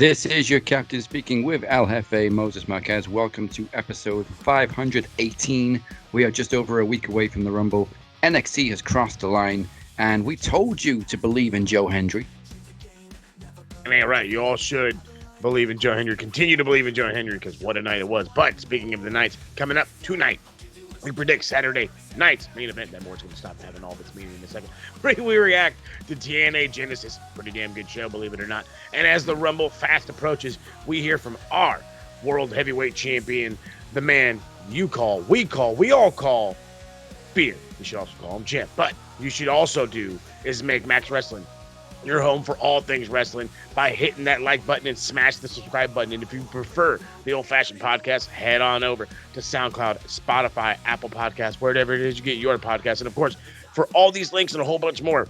This is your captain speaking with El Jefe Moses Marquez. Welcome to episode 518. We are just over a week away from the Rumble. NXT has crossed the line, and we told you to believe in Joe Hendry. Man, right. You all should believe in Joe Hendry. Continue to believe in Joe Hendry because what a night it was. But speaking of the nights, coming up tonight, we predict Saturday night's main event. That Moore's going to stop having all this meaning in a second. We react to TNA Genesis. Pretty damn good show, believe it or not. And as the Rumble fast approaches, we hear from our World Heavyweight Champion, the man you call, we all call Beer. You should also call him Champ. But you should also do is make Max Wrestling your home for all things wrestling by hitting that like button and smash the subscribe button. And if you prefer the old-fashioned podcast, head on over to SoundCloud, Spotify, Apple Podcasts, wherever it is you get your podcast. And, of course, for all these links and a whole bunch more,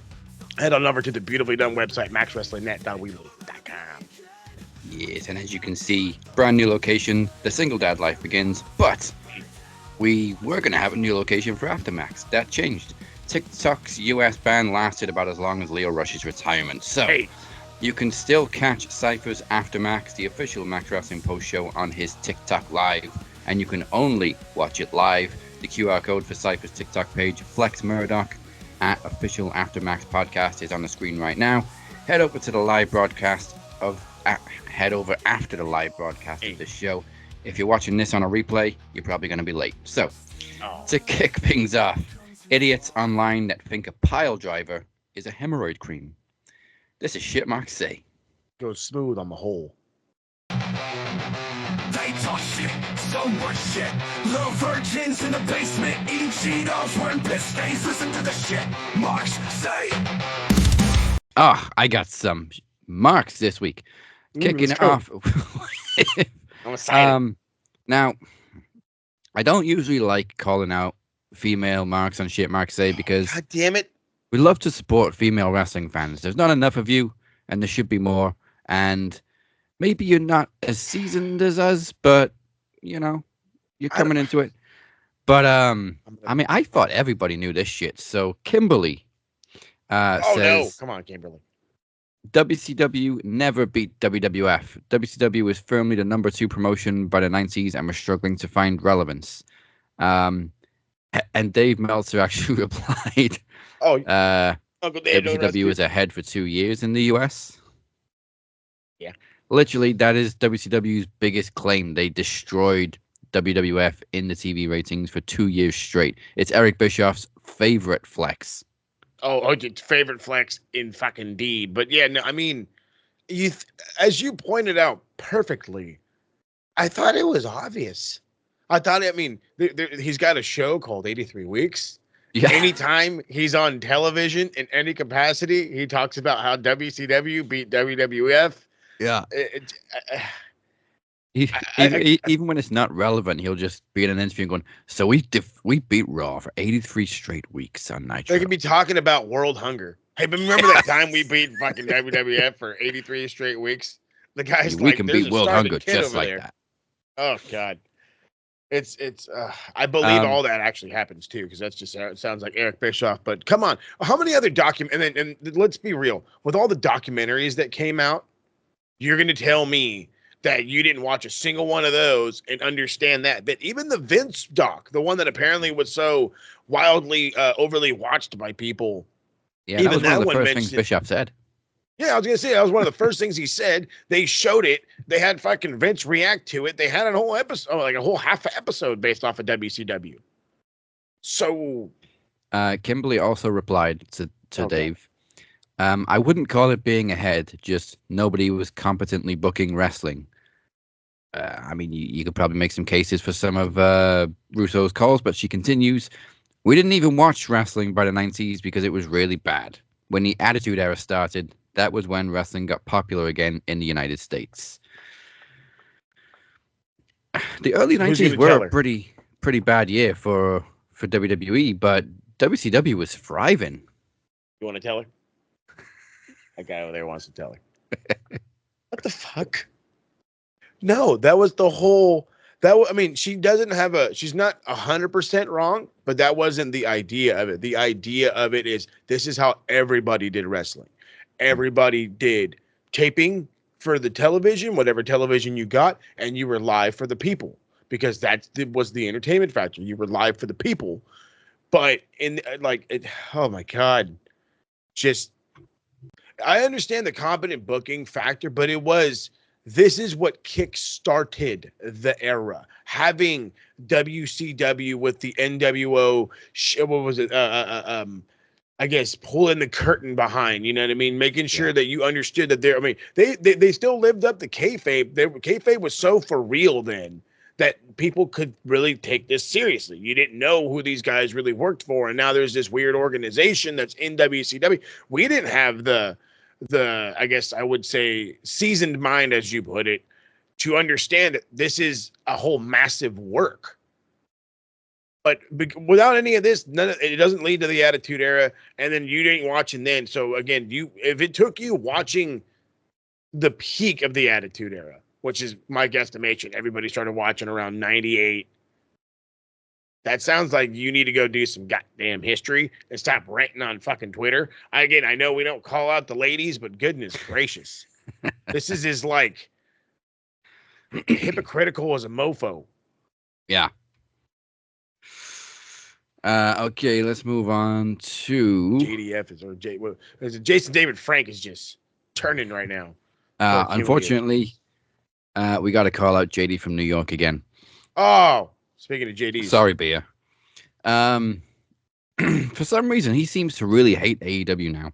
head on over to the beautifully done website, maxwrestlingnet.weebly.com. Yes, and as you can see, brand new location, the Single Dad Life begins. But we were going to have a new location for Aftermax. That changed. TikTok's US ban lasted about as long as Leo Rush's retirement. So you can still catch Cypher's Aftermax, the official Max Wrestling post show, on his TikTok live. And you can only watch it live. The QR code for Cypher's TikTok page, Flex Murdoch at official Aftermax podcast, is on the screen right now. Head over to the live broadcast head over after the live broadcast of this show. If you're watching this on a replay, you're probably going to be late. So to kick things off, idiots online that think a pile driver is a hemorrhoid cream. This is shit Mark say. Goes smooth on the hole. They talk shit, so much shit. Little virgins in the basement, eating Cheetos, wearing piss stains. Listen to the shit Marks say. I got some marks this week. Kicking it off. I'm excited. Now, I don't usually like calling out female marks on shit Mark say because God damn it, we love to support female wrestling fans. There's not enough of you, and there should be more. And maybe you're not as seasoned as us, but you're coming into it. But I mean, I thought everybody knew this shit. So Kimberly says, no, come on, Kimberly. WCW never beat WWF. WCW was firmly the number 2 promotion by the 90s and was struggling to find relevance. And Dave Meltzer actually replied, WCW was ahead for 2 years in the US. Yeah. Literally, that is WCW's biggest claim. They destroyed WWF in the TV ratings for 2 years straight. It's Eric Bischoff's favorite flex. Favorite flex in fucking deed. But yeah, no, I mean, as you pointed out perfectly, I thought it was obvious. He's got a show called 83 Weeks. Yeah. Anytime he's on television in any capacity, he talks about how WCW beat WWF. Yeah. Even when it's not relevant, he'll just be in an interview going, so we beat Raw for 83 straight weeks on Nitro. They could be talking about world hunger. Hey, but remember that time we beat fucking WWF for 83 straight weeks? The guy's we can beat world hunger just like that. Oh, God. It's I believe all that actually happens too, because that's just it sounds like Eric Bischoff. But come on, how many other and let's be real, with all the documentaries that came out, you're gonna tell me that you didn't watch a single one of those and understand that even the Vince doc, the one that apparently was so wildly overly watched by people, that was one of the first things Bischoff said. Yeah, I was going to say, that was one of the first things he said. They showed it. They had fucking Vince react to it. They had a whole episode, like a whole half episode based off of WCW. So. Kimberly also replied to Dave. I wouldn't call it being ahead, just nobody was competently booking wrestling. I mean, you could probably make some cases for some of Russo's calls, but she continues, we didn't even watch wrestling by the 90s because it was really bad. When the Attitude Era started, that was when wrestling got popular again in the United States. The early 90s were a pretty bad year for WWE, but WCW was thriving. You want to tell her? That guy over there wants to tell her. What the fuck? No, that was the whole. I mean, she doesn't have she's not 100% wrong, but that wasn't the idea of it. The idea of it is this is how everybody did wrestling. Everybody did taping, for the television, whatever television you got, and you were live for the people, because that was the entertainment factor. You were live for the people. But oh my God, just, I understand the competent booking factor, but this is what kick-started the era. Having WCW with the NWO, what was it? I guess pulling the curtain behind, you know what I mean? Making sure that you understood that they still lived up to kayfabe. Kayfabe was so for real then that people could really take this seriously. You didn't know who these guys really worked for, and now there's this weird organization that's in WCW. We didn't have the I guess I would say seasoned mind, as you put it, to understand that this is a whole massive work. But without any of this, it doesn't lead to the Attitude Era, and then you ain't watching then. So again, if it took you watching the peak of the Attitude Era, which is my guesstimation, everybody started watching around 98. That sounds like you need to go do some goddamn history and stop ranting on fucking Twitter. Again, I know we don't call out the ladies, but goodness gracious. This is as like hypocritical as a mofo. Yeah. Okay, let's move on to JDF Jason David Frank is just turning right now. Unfortunately, we got to call out JD from New York again. Oh, speaking of JD, sorry, Beer. For some reason, he seems to really hate AEW now,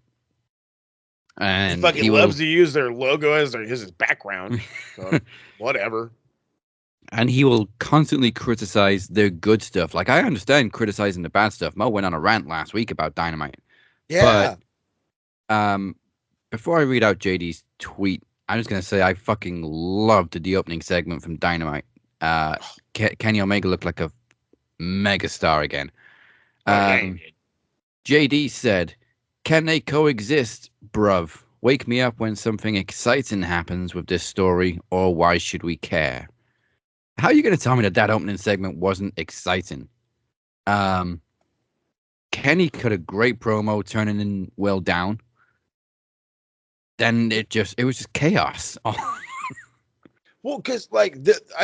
and he loves to use their logo as his background. So, whatever. And he will constantly criticize the good stuff. Like, I understand criticizing the bad stuff. Mo went on a rant last week about Dynamite. Yeah. But before I read out JD's tweet, I'm just going to say I fucking loved the opening segment from Dynamite. Kenny Omega looked like a megastar again. JD said, "Can they coexist, bruv? Wake me up when something exciting happens with this story, or why should we care?" How are you going to tell me that opening segment wasn't exciting? Kenny cut a great promo, turning in Will down. Then it was just chaos. Well, because I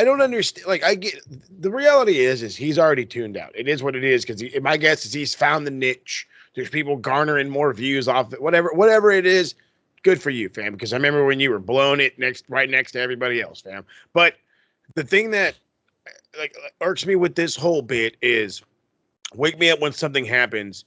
don't understand. Like, I get the reality is he's already tuned out. It is what it is. Because my guess is he's found the niche. There's people garnering more views off it. Whatever it is, good for you, fam. Because I remember when you were blowing it right next to everybody else, fam. But the thing that irks me with this whole bit is wake me up when something happens.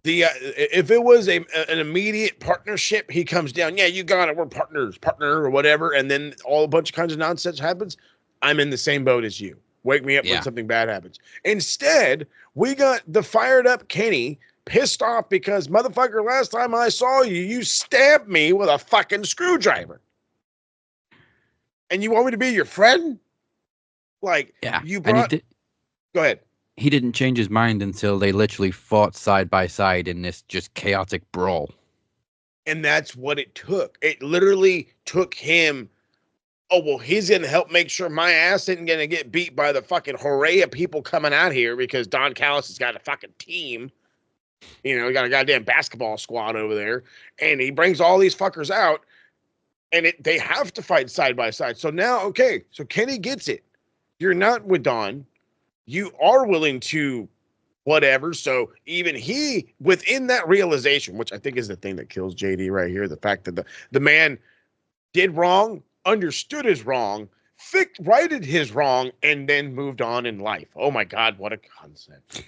If it was an immediate partnership, he comes down. Yeah, you got it. We're partner or whatever. And then a bunch of kinds of nonsense happens. I'm in the same boat as you. Wake me up when something bad happens. Instead, we got the fired up Kenny pissed off because, motherfucker, last time I saw you, you stabbed me with a fucking screwdriver. And you want me to be your friend? You brought... Go ahead. He didn't change his mind until they literally fought side by side in this just chaotic brawl. And that's what it took. It literally took him. Oh, well, he's going to help make sure my ass isn't going to get beat by the fucking hooray of people coming out here because Don Callis has got a fucking team. You know, he got a goddamn basketball squad over there. And he brings all these fuckers out. And they have to fight side by side. So now, okay, so Kenny gets it. You're not with Don. You are willing to whatever. So even he, within that realization, which I think is the thing that kills JD right here, the fact that the man did wrong, understood his wrong, righted his wrong, and then moved on in life. Oh my God, what a concept.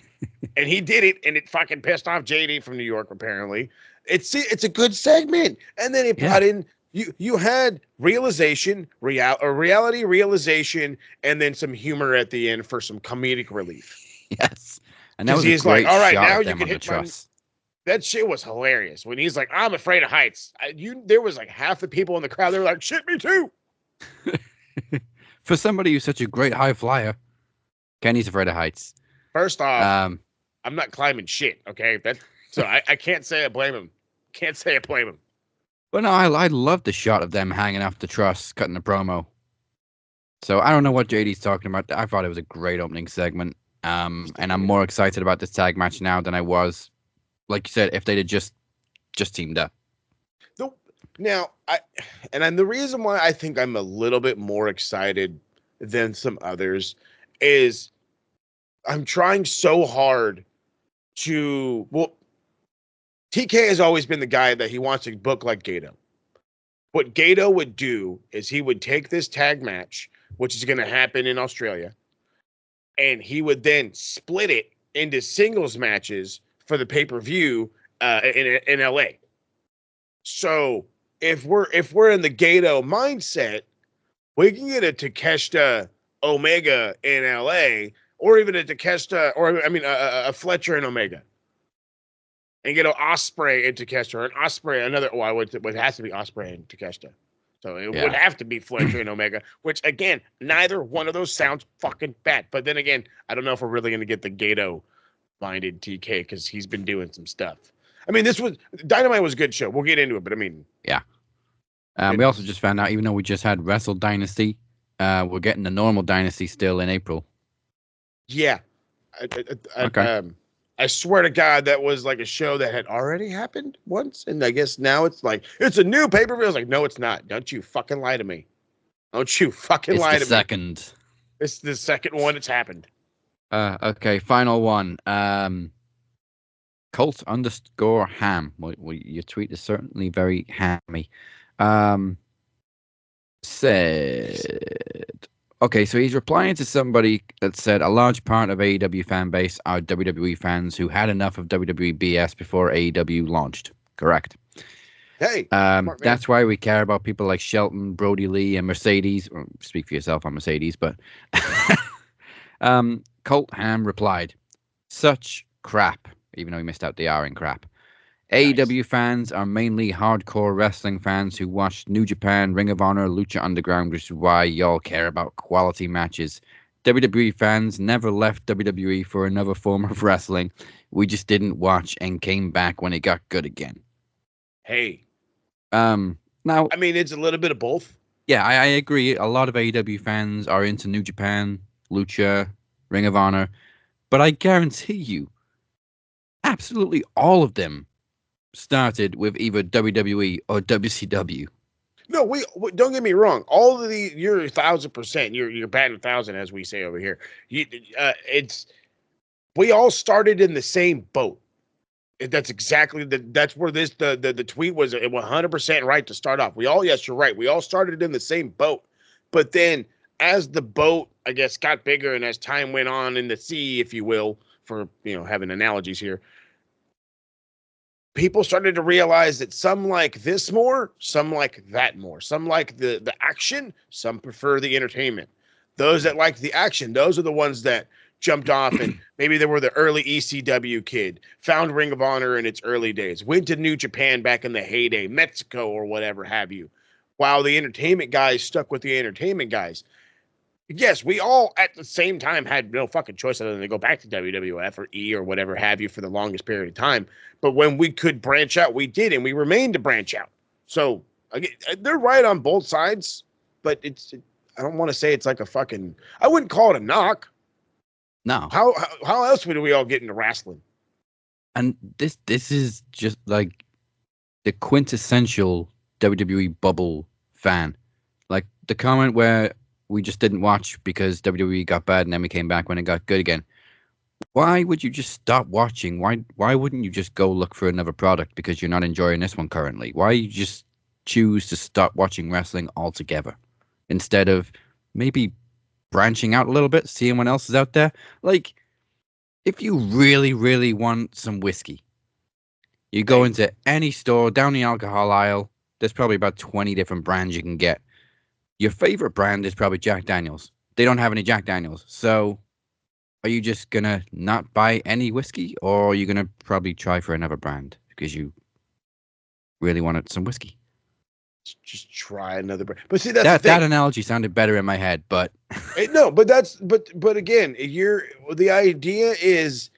And he did it, and it fucking pissed off JD from New York, apparently. It's a good segment. And then it brought in, you had reality realization, and then some humor at the end for some comedic relief. Yes. And that was he's like, all right, now you can hit my... That shit was hilarious. When he's like, I'm afraid of heights. There was like half the people in the crowd. They were like, shit, me too. For somebody who's such a great high flyer, Kenny's afraid of heights. First off, I'm not climbing shit, okay? So I can't say I blame him. Can't say I blame him. But no, I love the shot of them hanging off the truss, cutting the promo. So I don't know what JD's talking about. I thought it was a great opening segment. And I'm more excited about this tag match now than I was, like you said, if they'd have just teamed up. Now, and the reason why I think I'm a little bit more excited than some others is I'm trying so hard to. Well, TK has always been the guy that he wants to book like Gato. What Gato would do is he would take this tag match, which is going to happen in Australia, and he would then split it into singles matches for the pay-per-view in LA. So if we're in the Gato mindset, we can get a Takeshita Omega in LA, or even a Takeshita, or I mean a Fletcher and Omega, and get an Osprey and Takeshita, or an Osprey another. Oh, it has to be Osprey and Takeshita. So it would have to be Fletcher and Omega, which again, neither one of those sounds fucking bad. But then again, I don't know if we're really going to get the Gato minded TK because he's been doing some stuff. I mean, Dynamite was a good show. We'll get into it, but I mean, yeah. We also just found out, even though we just had Wrestle Dynasty, we're getting the normal Dynasty still in April. Yeah. I swear to God, that was like a show that had already happened once, and I guess now it's like it's a new pay-per-view. I was like, no, it's not. Don't you fucking lie to me. Don't you fucking lie to me. It's the second. It's the second one it's happened. Okay, final one. Colt_ham. Well, your tweet is certainly very hammy. Said, okay, so he's replying to somebody that said a large part of AEW fan base are WWE fans who had enough of WWE BS before AEW launched. Correct. Hey, that's why we care about people like Shelton, Brody Lee, and Mercedes. Or, speak for yourself on Mercedes, but Colt Ham replied, "Such crap," even though he missed out the R in crap. Nice. AEW fans are mainly hardcore wrestling fans who watch New Japan, Ring of Honor, Lucha Underground, which is why y'all care about quality matches. WWE fans never left WWE for another form of wrestling. We just didn't watch and came back when it got good again. Hey. Now, I mean, it's a little bit of both. Yeah, I agree. A lot of AEW fans are into New Japan, Lucha, Ring of Honor, but I guarantee you, absolutely all of them started with either WWE or WCW. No, we don't get me wrong. All of you're 1,000%. You're batting 1,000, as we say over here. We all started in the same boat. That's exactly that's where the tweet was 100% right to start off. Yes, you're right. We all started in the same boat, but then as the boat, I guess, got bigger and as time went on in the sea, if you will, for having analogies here, people started to realize that some like this more, some like that more, some like the action, some prefer the entertainment. Those that like the action, those are the ones that jumped off, and maybe they were the early ECW kid, found Ring of Honor in its early days, went to New Japan back in the heyday, Mexico or whatever have you, while the entertainment guys stuck with the entertainment guys. Yes, we all at the same time had no fucking choice other than to go back to WWF or E or whatever have you for the longest period of time. But when we could branch out, we did, and we remained to branch out. So again, they're right on both sides, but I don't want to say it's like a fucking, I wouldn't call it a knock. No. How else would we all get into wrestling? And this is just like the quintessential WWE bubble fan. Like the comment where we just didn't watch because WWE got bad and then we came back when it got good again. Why would you just stop watching? Why wouldn't you just go look for another product because you're not enjoying this one currently? Why you just choose to stop watching wrestling altogether instead of maybe branching out a little bit, seeing what else is out there? Like, if you really, really want some whiskey, you go into any store down the alcohol aisle. There's probably about 20 different brands you can get. Your favorite brand is probably Jack Daniels. They don't have any Jack Daniels. So are you just going to not buy any whiskey, or are you going to probably try for another brand because you really wanted some whiskey? Just try another brand. But see, that analogy sounded better in my head, but no, but again, the idea is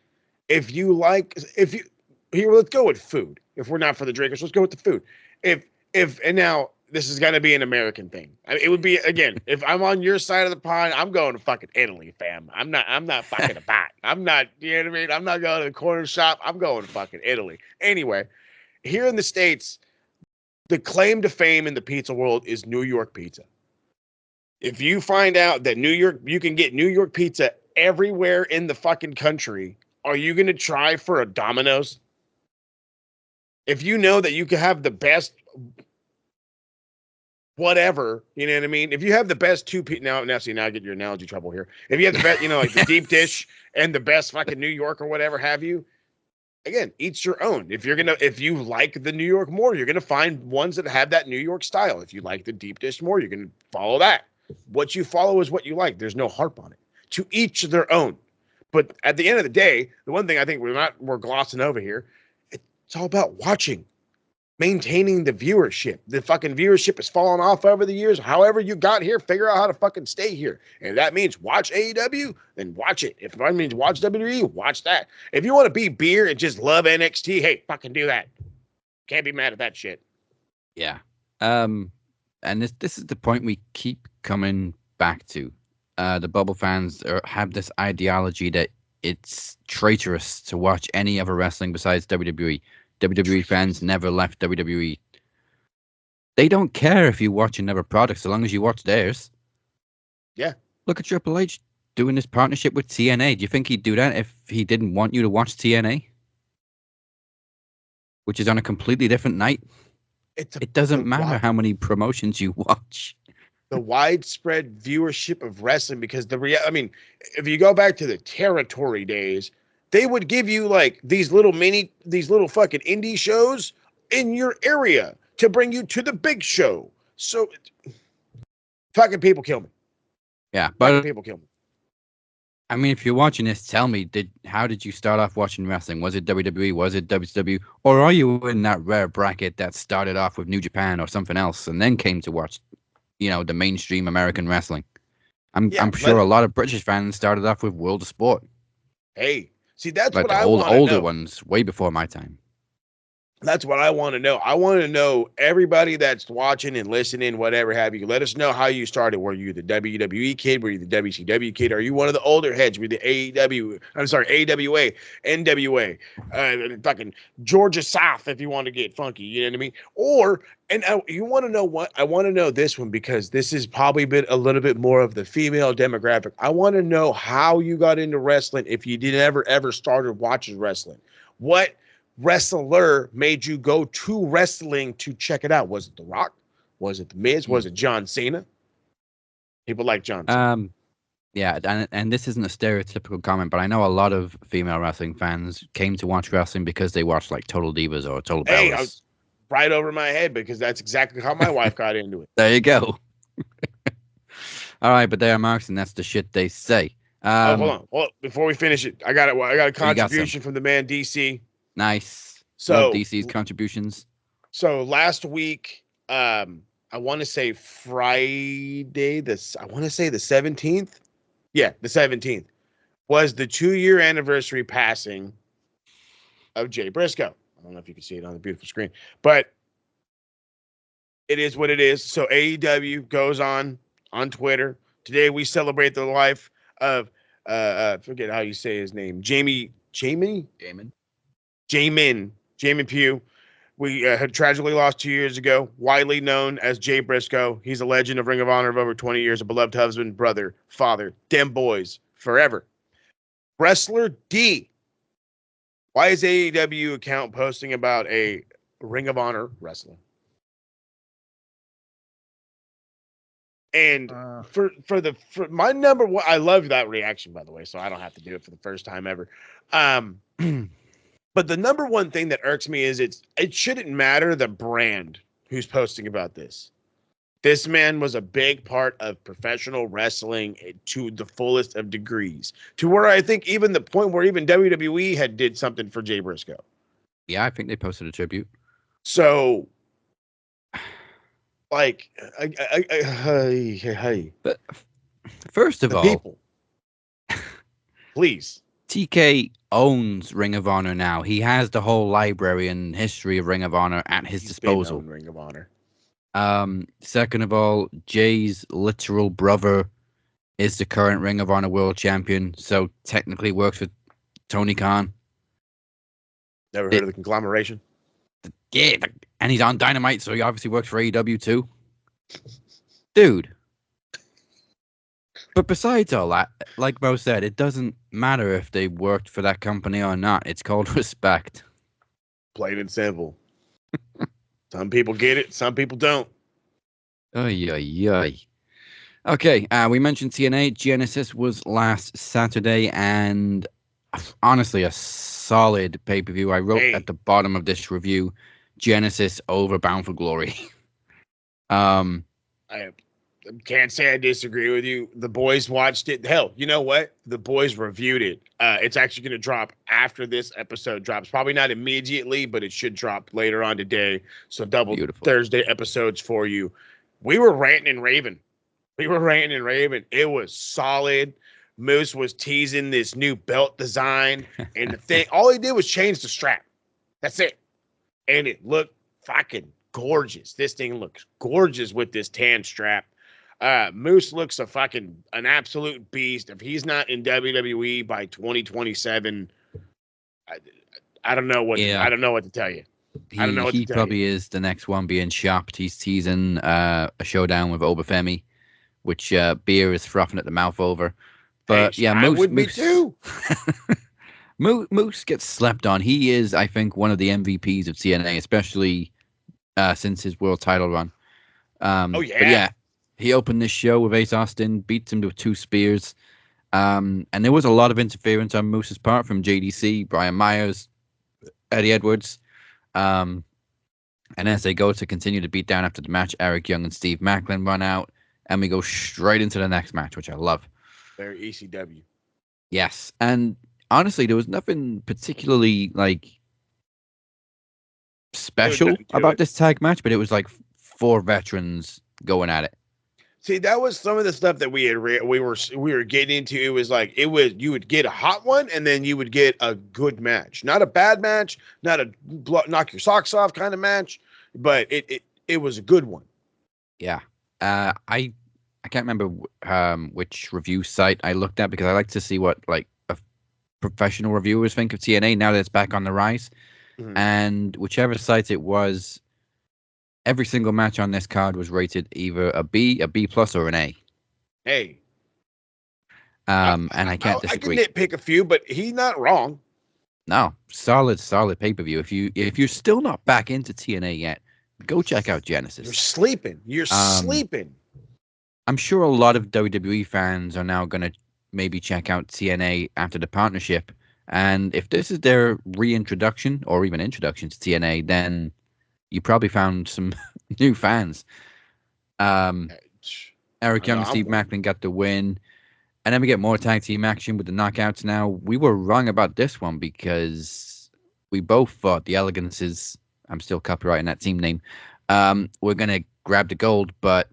let's go with food. If we're not for the drinkers, let's go with the food. And now this is gonna be an American thing. I mean, it would be, again, if I'm on your side of the pond, I'm going to fucking Italy, fam. I'm not fucking a bat. I'm not, you know what I mean? I'm not going to the corner shop. I'm going to fucking Italy. Anyway, here in the States, the claim to fame in the pizza world is New York pizza. If you find out that you can get New York pizza everywhere in the fucking country, are you going to try for a Domino's? If you know that you can have the best whatever, you know what I mean? If you have the best now I get your analogy trouble here. If you have the best, like the deep dish and the best fucking New York or whatever have you, again, each your own. If you like the New York more, you're gonna find ones that have that New York style. If you like the deep dish more, you're gonna follow that. What you follow is what you like. There's no harp on it. To each their own. But at the end of the day, the one thing I think we're glossing over here, it's all about watching, maintaining the viewership. The fucking viewership has fallen off over the years. However you got here, figure out how to fucking stay here. And if that means watch AEW, then watch it. If that means watch WWE, watch that. If you want to be beer and just love NXT, hey, fucking do that. Can't be mad at that shit. Yeah. And this is the point we keep coming back to. The bubble fans have this ideology that it's traitorous to watch any other wrestling besides WWE. WWE fans never left WWE. They don't care if you watch another product so long as you watch theirs. Yeah. Look at Triple H doing this partnership with TNA. Do you think he'd do that if he didn't want you to watch TNA? Which is on a completely different night. It doesn't matter how many promotions you watch. The widespread viewership of wrestling, because if you go back to the territory days, they would give you like these little fucking indie shows in your area to bring you to the big show. So fucking people kill me. Yeah, but people kill me. I mean, if you're watching this, tell me, how did you start off watching wrestling? Was it WWE? Was it WCW? Or are you in that rare bracket that started off with New Japan or something else and then came to watch, the mainstream American wrestling? I'm sure a lot of British fans started off with World of Sport. Hey, see, that's like what the I want to know. Older ones, way before my time. That's what I want to know. I want to know, everybody that's watching and listening, whatever have you, let us know how you started. Were you the WWE kid? Were you the WCW kid? Are you one of the older heads? Were you the AWA, NWA, fucking Georgia South, if you want to get funky, you know what I mean? You want to know what? I want to know this one, because this is probably been a little bit more of the female demographic. I want to know how you got into wrestling if you didn't ever started watching wrestling. What wrestler made you go to wrestling to check it out? Was it The Rock? Was it The Miz? Was it John Cena? People like John Cena. Yeah, and this isn't a stereotypical comment, but I know a lot of female wrestling fans came to watch wrestling because they watched like Total Divas or Total Bellas. Right over my head, because that's exactly how my wife got into it. There you go. All right, but they are marks, and that's the shit they say. Hold on. Well, before we finish it, I got a contribution from the man DC. Nice. So love DC's contributions. So last week, I want to say Friday, I want to say the 17th. Yeah, the 17th was the 2-year anniversary passing of Jay Briscoe. I don't know if you can see it on the beautiful screen, but it is what it is. So AEW goes on Twitter. Today we celebrate the life of forget how you say his name. Jamin Pugh. We had tragically lost 2 years ago. Widely known as Jay Briscoe. He's a legend of Ring of Honor of over 20 years, a beloved husband, brother, father, dem boys, forever. Wrestler D. Why is AEW account posting about a Ring of Honor wrestler? And for my number one, I love that reaction, by the way, so I don't have to do it for the first time ever. But the number one thing that irks me is it shouldn't matter the brand who's posting about this. This man was a big part of professional wrestling to the fullest of degrees, to where I think even the point where even WWE did something for Jay Briscoe. Yeah, I think they posted a tribute. So, like, but first of all, people, please. TK owns Ring of Honor now. He has the whole library and history of Ring of Honor at his disposal. Ring of Honor. Second of all, Jay's literal brother is the current Ring of Honor world champion, so technically works for Tony Khan. Never heard of the conglomeration? Yeah, and he's on Dynamite, so he obviously works for AEW too. Dude. But besides all that, like Mo said, it doesn't matter if they worked for that company or not. It's called respect. Plain and simple. Some people get it, some people don't. Oy, oy, oy. Okay, we mentioned TNA Genesis was last Saturday, and honestly, a solid pay-per-view. I wrote at the bottom of this review, Genesis over Bound for Glory. I can't say I disagree with you. The boys watched it. Hell, you know what? The boys reviewed it. It's actually going to drop after this episode drops. Probably not immediately, but it should drop later on today. So double Beautiful. Thursday episodes for you. We were ranting and raving. It was solid. Moose was teasing this new belt design. And the thing, all he did was change the strap. That's it. And it looked fucking gorgeous. This thing looks gorgeous with this tan strap. Moose looks an absolute beast. If he's not in WWE by 2027 I don't know what I don't know what to tell you. He probably is the next one being shopped. He's teasing a showdown with Obafemi, which Beer is frothing at the mouth over. But yeah, Moose would be too. Moose gets slept on. He is, I think, one of the MVPs of TNA, especially since his world title run. But yeah, he opened this show with Ace Austin, beats him to 2 spears. And there was a lot of interference on Moose's part from JDC, Brian Myers, Eddie Edwards. And as they go to continue to beat down after the match, Eric Young and Steve Macklin run out, and we go straight into the next match, which I love. Very ECW. Yes, and honestly, there was nothing particularly special about this tag match, but it was like 4 veterans going at it. See, that was some of the stuff that we were getting into. It was like you would get a hot one, and then you would get a good match, not a bad match, not a knock your socks off kind of match, but it was a good one. Yeah, I can't remember which review site I looked at, because I like to see what a professional reviewers think of TNA now that it's back on the rise. Mm-hmm. And whichever site it was, every single match on this card was rated either a B plus, or an A. Hey. And I can't disagree. I can nitpick a few, but he's not wrong. No, solid pay-per-view. If you're still not back into TNA yet, go check out Genesis. You're sleeping. I'm sure a lot of WWE fans are now going to maybe check out TNA after the partnership. And if this is their reintroduction or even introduction to TNA, then you probably found some new fans. Eric Young and Steve Macklin got the win. And then we get more tag team action with the knockouts now. We were wrong about this one because we both thought the Elegances, I'm still copyrighting that team name, we're going to grab the gold. But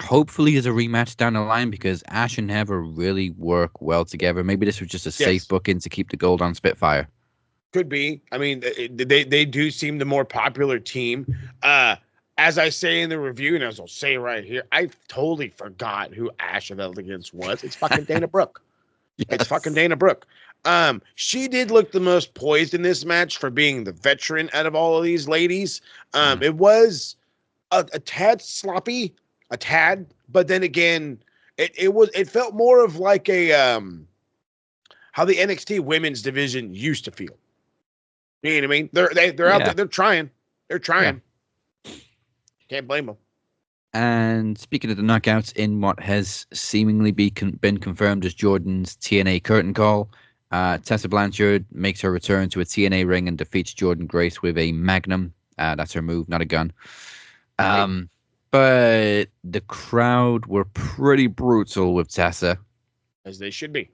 hopefully there's a rematch down the line, because Ash and Heather really work well together. Maybe this was just a safe booking to keep the gold on Spitfire. Could be. I mean, they do seem the more popular team. As I say in the review, and as I'll say right here, I totally forgot who Ash of Elegance was. It's fucking Dana Brooke. Yes. It's fucking Dana Brooke. She did look the most poised in this match for being the veteran out of all of these ladies. It was a tad sloppy, but then again, it felt more of like a how the NXT women's division used to feel. You know what I mean? They're out there. They're trying. Yeah. Can't blame them. And speaking of the knockouts, in what has seemingly been confirmed as Jordan's TNA curtain call, Tessa Blanchard makes her return to a TNA ring and defeats Jordan Grace with a Magnum. That's her move, not a gun. But the crowd were pretty brutal with Tessa, as they should be.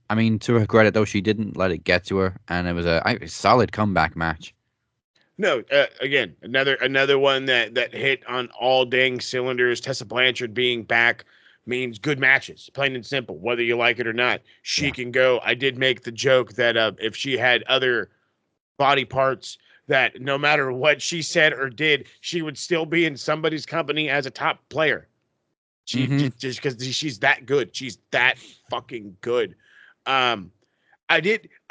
I mean, to her credit, though, she didn't let it get to her, and it was a solid comeback match. No, again, another one that hit on all dang cylinders. Tessa Blanchard being back means good matches, plain and simple, whether you like it or not. She can go. I did make the joke that if she had other body parts, that no matter what she said or did, she would still be in somebody's company as a top player. Just because she's that good. She's that fucking good. I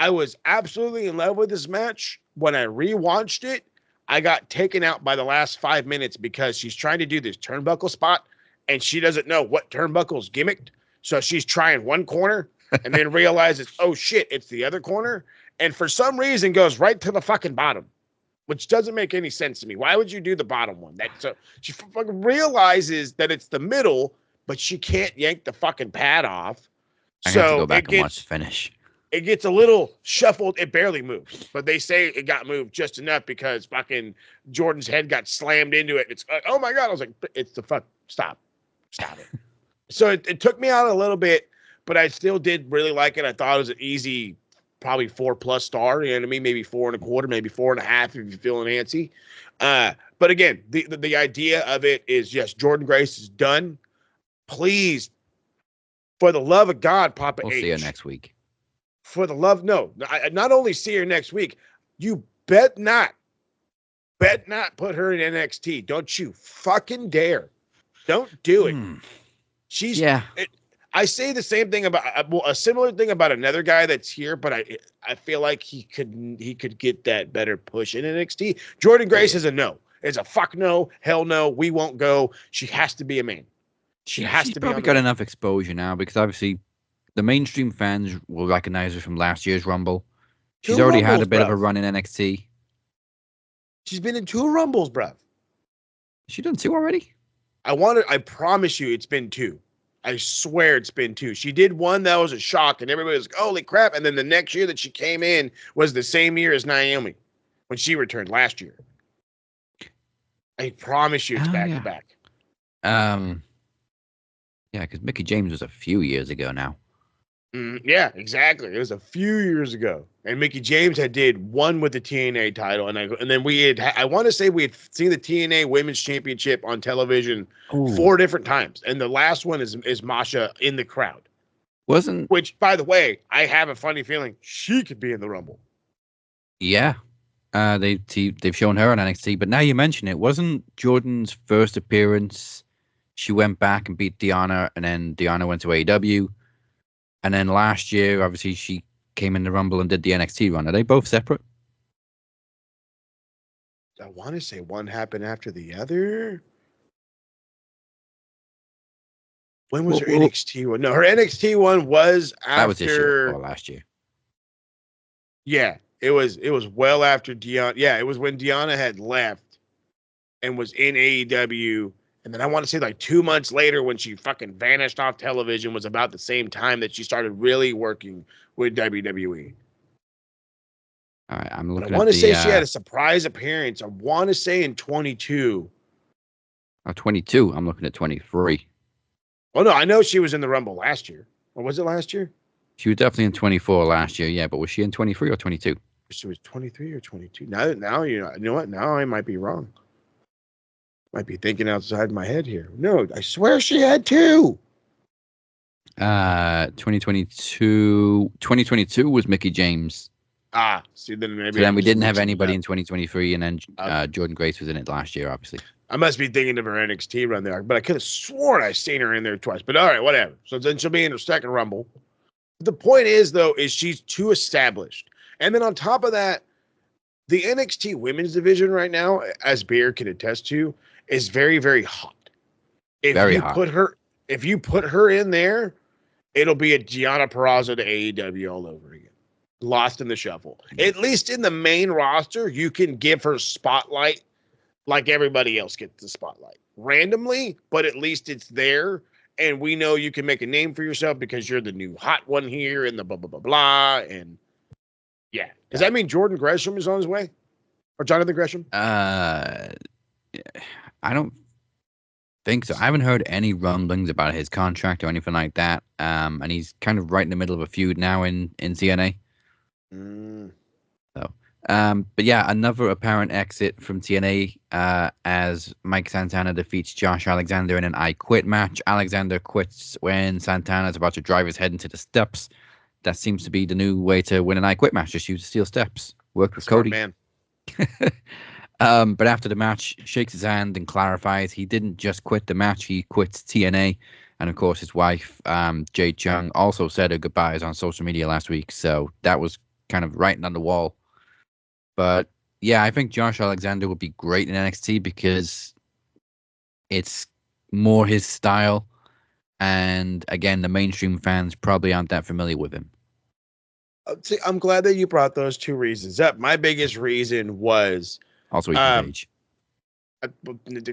was absolutely in love with this match. when I rewatched it, I got taken out by the last 5 minutes because she's trying to do this turnbuckle spot and she doesn't know what turnbuckle's gimmicked. So she's trying one corner and then realizes, oh shit, it's the other corner. And for some reason goes right to the fucking bottom, which doesn't make any sense to me. Why would you do the bottom one? So she fucking realizes that it's the middle, but she can't yank the fucking pad off. I have to go back and watch the finish. It gets a little shuffled. It barely moves, but they say it got moved just enough because fucking Jordan's head got slammed into it. It's oh my God. I was like, it's the fuck. Stop it. So it took me out a little bit, but I still did really like it. I thought it was an easy, probably 4+ star. You know what I mean? Maybe 4.25, maybe 4.5 if you're feeling antsy. But again, the idea of it is, yes, Jordan Grace is done. Please, for the love of God, Papa We'll H. see you next week. For the love, no. I not only see her next week, you bet not put her in NXT. Don't you fucking dare. Don't do it. She's I say the same thing about a similar thing about another guy that's here, but I feel like he could get that better push in NXT. Jordan Grace is a no. It's a fuck no, hell no. We won't go. She has to be a man. She's probably got enough exposure now because obviously the mainstream fans will recognize her from last year's Rumble. She's already had a bit of a run in NXT. She's been in 2 Rumbles, bruv. She done 2 already? I promise you it's been 2. I swear it's been 2. She did one that was a shock, and everybody was like, holy crap. And then the next year that she came in was the same year as Naomi when she returned last year. I promise you it's back to back. Yeah, because Mickie James was a few years ago now. Yeah, exactly. It was a few years ago, and Mickie James did one with the TNA title, and then I want to say we had seen the TNA Women's Championship on television 4 different times, and the last one is Masha in the crowd. Which, by the way, I have a funny feeling she could be in the Rumble. Yeah, they've shown her on NXT, but now you mention it, wasn't Jordan's first appearance? She went back and beat Deanna, and then Deanna went to AEW. And then last year, obviously, she came in the Rumble and did the NXT run. Are they both separate? I want to say one happened after the other. When was her NXT one? No, her NXT one was after. That was this year or last year. Yeah, it was well after Deanna. Yeah, it was when Deanna had left and was in AEW. And then I want to say like 2 months later when she fucking vanished off television was about the same time that she started really working with WWE. All right, I'm looking I want to say she had a surprise appearance. I want to say in 22. Oh, 22. I'm looking at 23. Oh, no, I know she was in the Rumble last year. Or was it last year? She was definitely in 24 last year, yeah. But was she in 23 or 22? She was 23 or 22. Now you know what? Now I might be wrong. Might be thinking outside my head here. No, I swear she had 2. 2022 was Mickie James. See, then maybe. So then we didn't have anybody in 2023, and then Jordan Grace was in it last year, obviously. I must be thinking of her NXT run there, but I could have sworn I seen her in there twice. But all right, whatever. So then she'll be in her second Rumble. The point is, though, is she's too established. And then on top of that, the NXT women's division right now, as Beer can attest to, is very, very hot. If you put her in there, it'll be a Gianna Peraza to AEW all over again. Lost in the shuffle. At least in the main roster, you can give her spotlight like everybody else gets the spotlight. Randomly, but at least it's there. And we know you can make a name for yourself because you're the new hot one here and the blah, blah, blah, blah. And yeah. Does that mean Jordan Gresham is on his way? Or Jonathan Gresham? I don't think so. I haven't heard any rumblings about his contract or anything like that. And he's kind of right in the middle of a feud now in TNA. So, but yeah, another apparent exit from TNA as Mike Santana defeats Josh Alexander in an I Quit match. Alexander quits when Santana's about to drive his head into the steps. That seems to be the new way to win an I Quit match. Just use the steel steps. Worked with Cody. Man. But after the match, shakes his hand and clarifies he didn't just quit the match, he quits TNA. And of course, his wife, Jade Chung, also said her goodbyes on social media last week. So that was kind of writing on the wall. But yeah, I think Josh Alexander would be great in NXT because it's more his style. And again, the mainstream fans probably aren't that familiar with him. See, I'm glad that you brought those two reasons up. My biggest reason was Also, Ethan Page.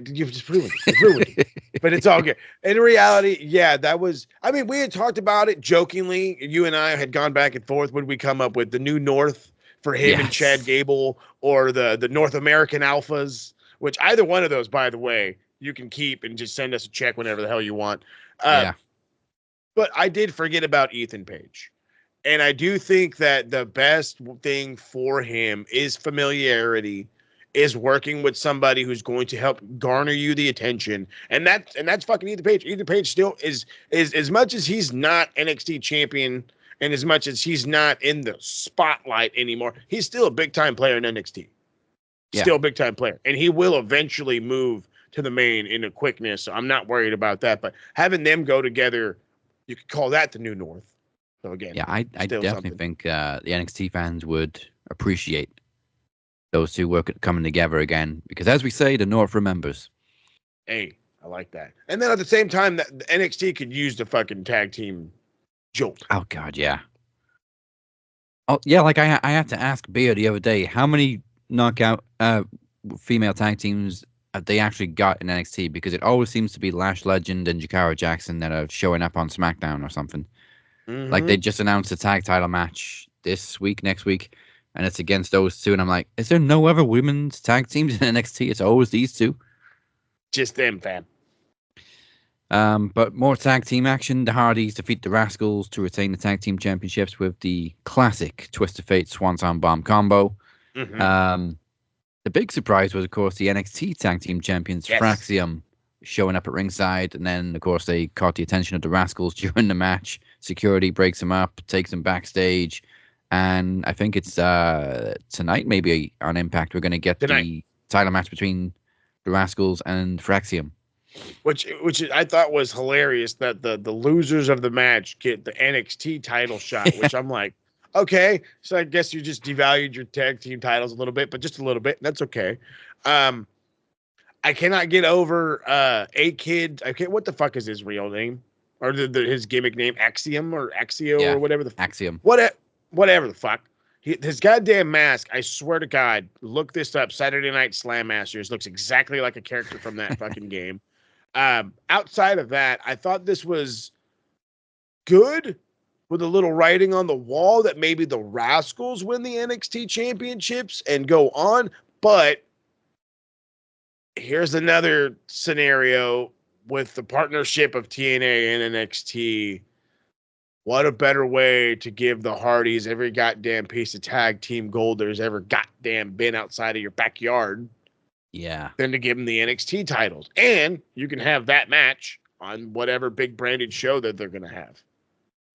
you've just ruined it. You've ruined it. But it's all good. In reality, yeah, that was. I mean, we had talked about it jokingly. You and I had gone back and forth. Would we come up with the New North for him and Chad Gable, or the North American Alphas? Which either one of those, by the way, you can keep and just send us a check whenever the hell you want. Yeah. But I did forget about Ethan Page. And I do think that the best thing for him is familiarity, is working with somebody who's going to help garner you the attention. And that's fucking Ethan Page. Ethan Page still is as much as he's not NXT champion and as much as he's not in the spotlight anymore, he's still a big time player in NXT. Still a big time player. And he will eventually move to the main in a quickness. So I'm not worried about that. But having them go together, you could call that the New North. So again, yeah, I definitely think the NXT fans would appreciate those two coming together again because, as we say, the North remembers. Hey, I like that. And then at the same time, that the NXT could use the fucking tag team jolt. Oh God, yeah. Oh yeah, like I had to ask Bea the other day, how many knockout female tag teams they actually got in NXT? Because it always seems to be Lash Legend and Jakara Jackson that are showing up on SmackDown or something. Mm-hmm. Like they just announced a tag title match this week, next week, and it's against those two. And I'm like, is there no other women's tag teams in NXT? It's always these two. Just them, fam. But more tag team action. The Hardys defeat the Rascals to retain the tag team championships with the classic Twist of Fate Swanton Bomb combo. Mm-hmm. The big surprise was, of course, the NXT tag team champions Fraxium showing up at ringside, and then of course they caught the attention of the Rascals during the match. Security breaks them up, takes them backstage, and I think it's tonight, maybe on Impact, we're going to get the title match between the Rascals and Fraxium, which I thought was hilarious that the losers of the match get the NXT title shot, which I'm like, okay, so I guess you just devalued your tag team titles a little bit, but just a little bit. That's okay. I cannot get over a kid. I can't. What the fuck is his real name, or his gimmick name? Axiom or Axio or whatever the Axiom. Whatever the fuck. His goddamn mask. I swear to God, look this up. Saturday Night Slam Masters looks exactly like a character from that fucking game. Outside of that, I thought this was good with a little writing on the wall that maybe the Rascals win the NXT championships and go on, but here's another scenario with the partnership of TNA and NXT. What a better way to give the Hardys every goddamn piece of tag team gold there's ever goddamn been outside of your backyard. Yeah. Than to give them the NXT titles. And you can have that match on whatever big branded show that they're going to have.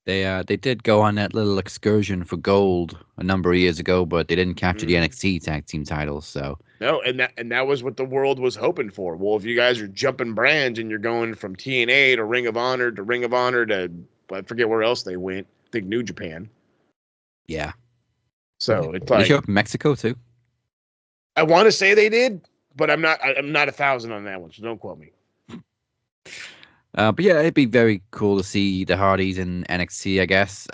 They did go on that little excursion for gold a number of years ago, but they didn't capture the NXT tag team titles. So no, and that was what the world was hoping for. Well, if you guys are jumping brands and you're going from TNA to Ring of Honor to I forget where else they went. I think New Japan. Yeah. So it's Did like they show up in Mexico too? I want to say they did, but I'm not 1,000 on that one, so don't quote me. But yeah, it'd be very cool to see the Hardys in NXT, I guess.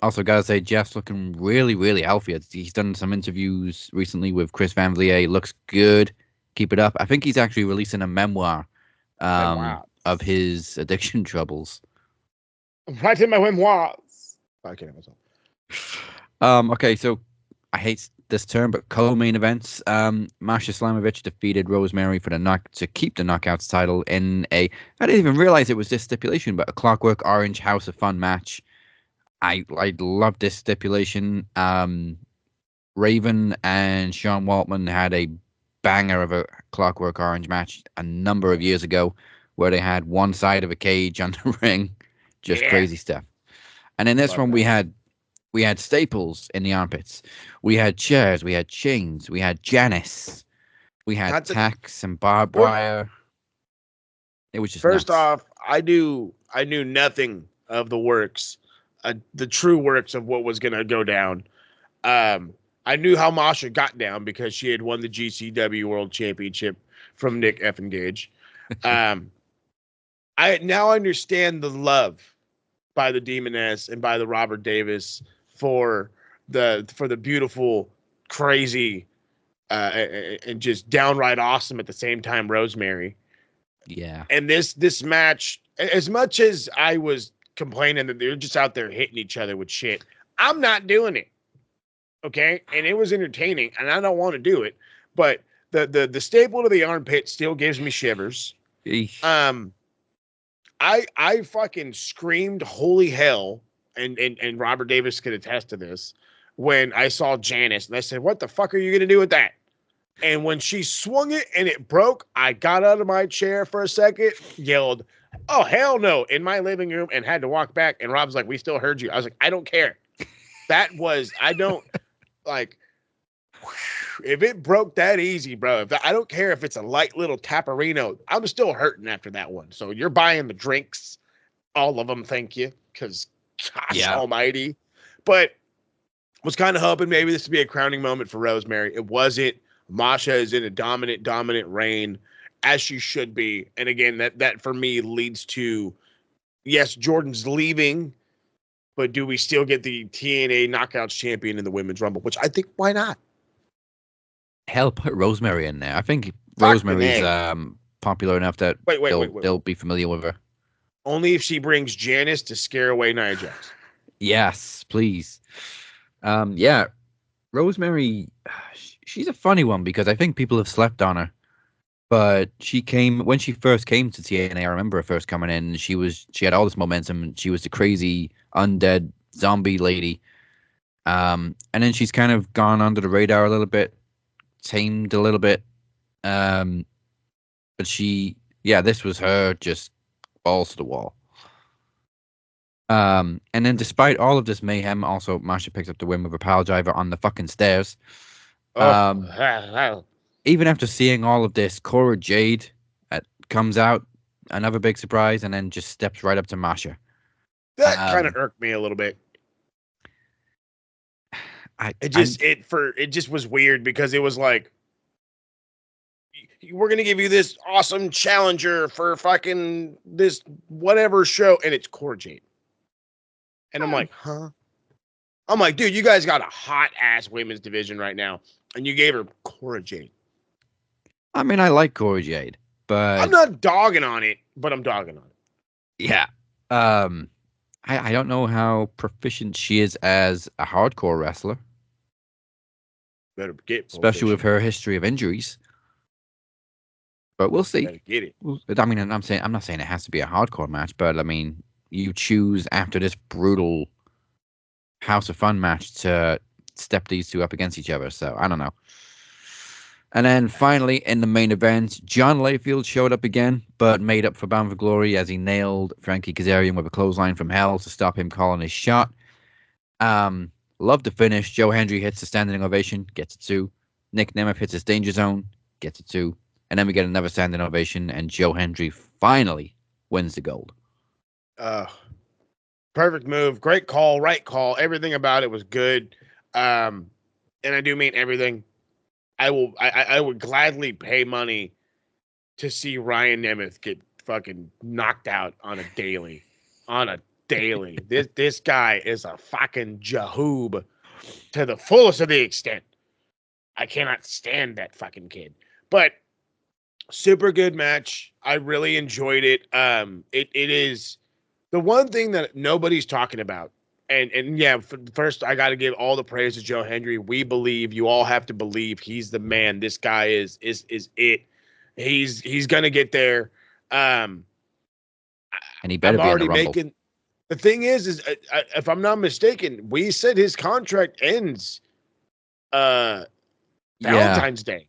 Also, gotta say, Jeff's looking really, really healthy. He's done some interviews recently with Chris Van Vliet. Looks good. Keep it up. I think he's actually releasing a memoir of his addiction troubles. Right in my memoirs. I can't myself. Okay, so I hate this term, but co-main events. Masha Slamovich defeated Rosemary for to keep the Knockouts title in I didn't even realize it was this stipulation, but a Clockwork Orange House of Fun match. I love this stipulation. Raven and Sean Waltman had a banger of a Clockwork Orange match a number of years ago, where they had one side of a cage on the ring, just crazy stuff. And in this one, we had staples in the armpits. We had chairs. We had chains. We had Janice. We had tacks and barbed wire. It was just first nuts. off. I knew nothing of the works, the true works of what was going to go down. I knew how Masha got down because she had won the GCW World Championship from Nick Effin Gage. I now understand the love by the Demoness and by the Robert Davis for the beautiful, crazy, and just downright awesome at the same time Rosemary. Yeah. And this match, as much as I was complaining that they're just out there hitting each other with shit, I'm not doing it. Okay, and it was entertaining, and I don't want to do it, but the staple to the armpit still gives me shivers. Eesh. I fucking screamed holy hell, and Robert Davis could attest to this, when I saw Janice, and I said, what the fuck are you gonna do with that? And when she swung it and it broke, I got out of my chair for a second, yelled, oh hell no, in my living room, and had to walk back, and Rob's like, we still heard you. I was like, I don't care. I don't like, if it broke that easy, bro, I don't care if it's a light little taparino, I'm still hurting after that one. So you're buying the drinks, all of them, thank you, because gosh almighty. But was kind of hoping maybe this would be a crowning moment for Rosemary. It wasn't. Masha is in a dominant reign, as she should be. And again, that for me leads to, yes, Jordan's leaving, but do we still get the TNA Knockouts champion in the Women's Rumble? Which I think, why not? Hell, put Rosemary in there. I think Fuck Rosemary's Renee. Popular enough that Wait. they'll be familiar with her. Only if she brings Janice to scare away Nia Jax. Yes, please. Yeah, Rosemary, she's a funny one because I think people have slept on her. But when she first came to TNA, I remember her first coming in. She had all this momentum. She was the crazy undead zombie lady. And then she's kind of gone under the radar a little bit, tamed a little bit. But this was her just balls to the wall. And then despite all of this mayhem, also Masha picks up the win with a pile driver on the fucking stairs. Even after seeing all of this, Cora Jade comes out, another big surprise, and then just steps right up to Masha. That kind of irked me a little bit. It just was weird because it was like, we're going to give you this awesome challenger for fucking this whatever show, and it's Cora Jade. And I'm like, huh? I'm like, dude, you guys got a hot-ass women's division right now, and you gave her Cora Jade. I mean, I like Cora Jade, but... I'm not dogging on it, but I'm dogging on it. Yeah. I don't know how proficient she is as a hardcore wrestler. Better get especially with her history of injuries. But we'll see. Better get it. I mean, I'm not saying it has to be a hardcore match, but I mean, you choose after this brutal House of Fun match to step these two up against each other. So I don't know. And then finally, in the main event, John Layfield showed up again, but made up for Bound for Glory as he nailed Frankie Kazarian with a clothesline from hell to stop him calling his shot. Love the finish. Joe Hendry hits the standing ovation, gets it too. Nick Nemeth hits his danger zone, gets it too. And then we get another standing ovation, and Joe Hendry finally wins the gold. Perfect move. Great call. Right call. Everything about it was good. And I do mean everything. I would gladly pay money to see Ryan Nemeth get fucking knocked out on a daily. This guy is a fucking Jahoob to the fullest of the extent. I cannot stand that fucking kid. But super good match. I really enjoyed it. It is the one thing that nobody's talking about. And yeah, first I got to give all the praise to Joe Hendry. We believe, you all have to believe he's the man. This guy is it. He's gonna get there. And he better be already in the Rumble. making. The thing is if I'm not mistaken, we said his contract ends Valentine's Day.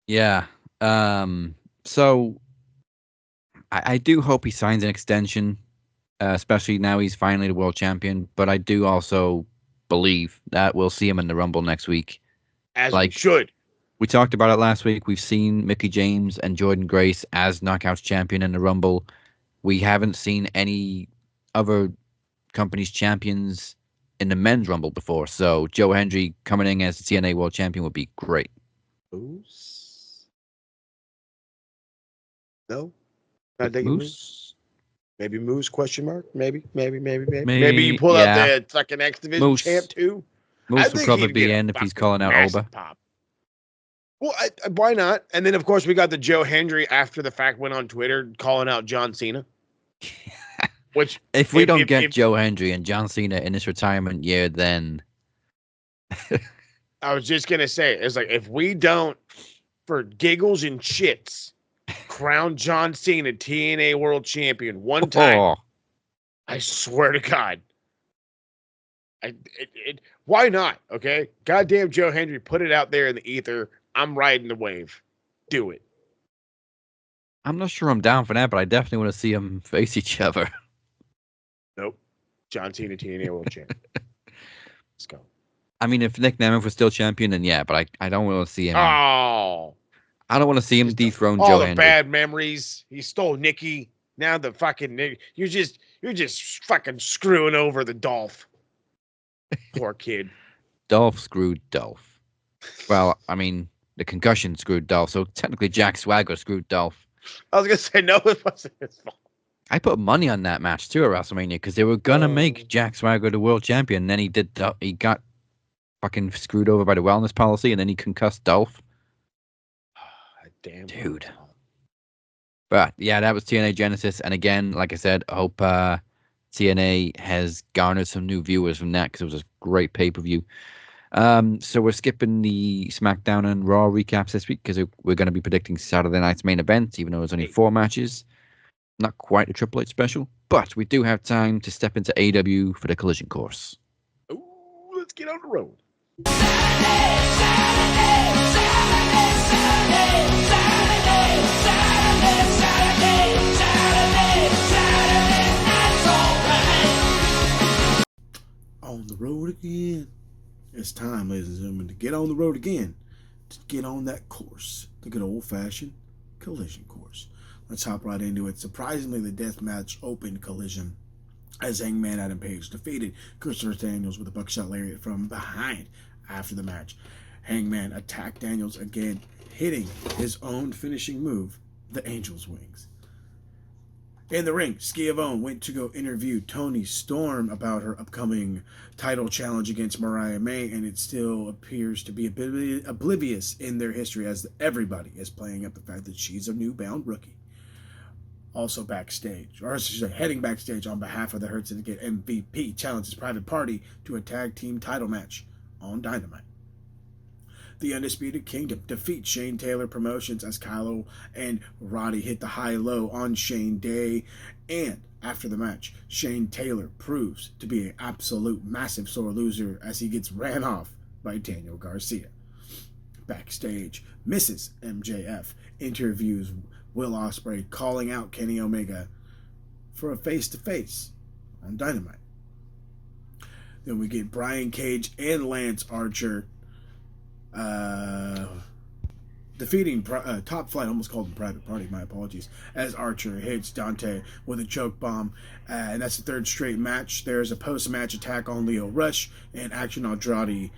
Yeah. So I do hope he signs an extension. Especially now he's finally the world champion. But I do also believe that we'll see him in the Rumble next week. As we should. We talked about it last week. We've seen Mickie James and Jordan Grace as Knockouts champion in the Rumble. We haven't seen any other companies' champions in the men's rumble before. So Joe Hendry coming in as the TNA World Champion would be great. Moose? No? Not thinking Moose? Moose? Maybe Moose, question mark? Maybe you pull out yeah. the fucking X Division Moose. champ too? Moose I would think probably he'd be get in a if he's fucking calling out massive Oba. pop. Well, why not? And then, of course, we got the Joe Hendry after the fact went on Twitter calling out John Cena. Which, if we don't get Joe Hendry and John Cena in his retirement year, then I was just gonna say, it's like if we don't, for giggles and shits, crown John Cena TNA World Champion one time, I swear to God, why not? Okay, goddamn Joe Hendry, put it out there in the ether. I'm riding the wave. Do it. I'm not sure I'm down for that, but I definitely want to see them face each other. Nope. John Cena TNA World Champion. Let's go. I mean, if Nick Nemeth was still champion, then yeah, but I don't want to see him. Oh, I don't want to see him dethrone all Joe the Hendry. bad memories. He stole Nikki. Now the fucking Nick. You're just fucking screwing over the Dolph. Poor kid. Dolph screwed Dolph. Well, I mean, the concussion screwed Dolph, so technically Jack Swagger screwed Dolph. I was gonna say no, it wasn't his fault. I put money on that match too at WrestleMania because they were gonna make Jack Swagger the world champion. And then he got fucking screwed over by the wellness policy, and then he concussed Dolph. Damn, dude. But yeah, that was TNA Genesis, and again, like I said, I hope TNA has garnered some new viewers from that because it was a great pay-per-view. So we're skipping the SmackDown and Raw recaps this week because we're going to be predicting Saturday night's main event, even though there's only 4 matches. Not quite a Triple H special, but we do have time to step into AEW for the Collision course. Ooh, let's get on the road. On the road again. It's time, ladies and gentlemen, to get on the road again. To get on that course. The good old-fashioned Collision course. Let's hop right into it. Surprisingly, the deathmatch opened Collision as Hangman Adam Page defeated Christopher Daniels with a buckshot lariat from behind after the match. Hangman attacked Daniels again, hitting his own finishing move, the Angel's Wings. In the ring, Schiavone went to go interview Toni Storm about her upcoming title challenge against Mariah May, and it still appears to be a bit oblivious in their history as everybody is playing up the fact that she's a new-bound rookie. Also backstage, or I should say heading backstage on behalf of the Hurt Syndicate, MVP challenges Private Party to a tag team title match on Dynamite. The Undisputed Kingdom defeat Shane Taylor Promotions as Kylo and Roddy hit the high-low on Shane Day. And after the match, Shane Taylor proves to be an absolute massive sore loser as he gets ran off by Daniel Garcia. Backstage, Mrs. MJF interviews Will Ospreay, calling out Kenny Omega for a face-to-face on Dynamite. Then we get Brian Cage and Lance Archer defeating Top Flight, almost called him Private Party, my apologies, as Archer hits Dante with a choke bomb, and that's the 3rd straight match. There's a post-match attack on Leo Rush, and Action Andretti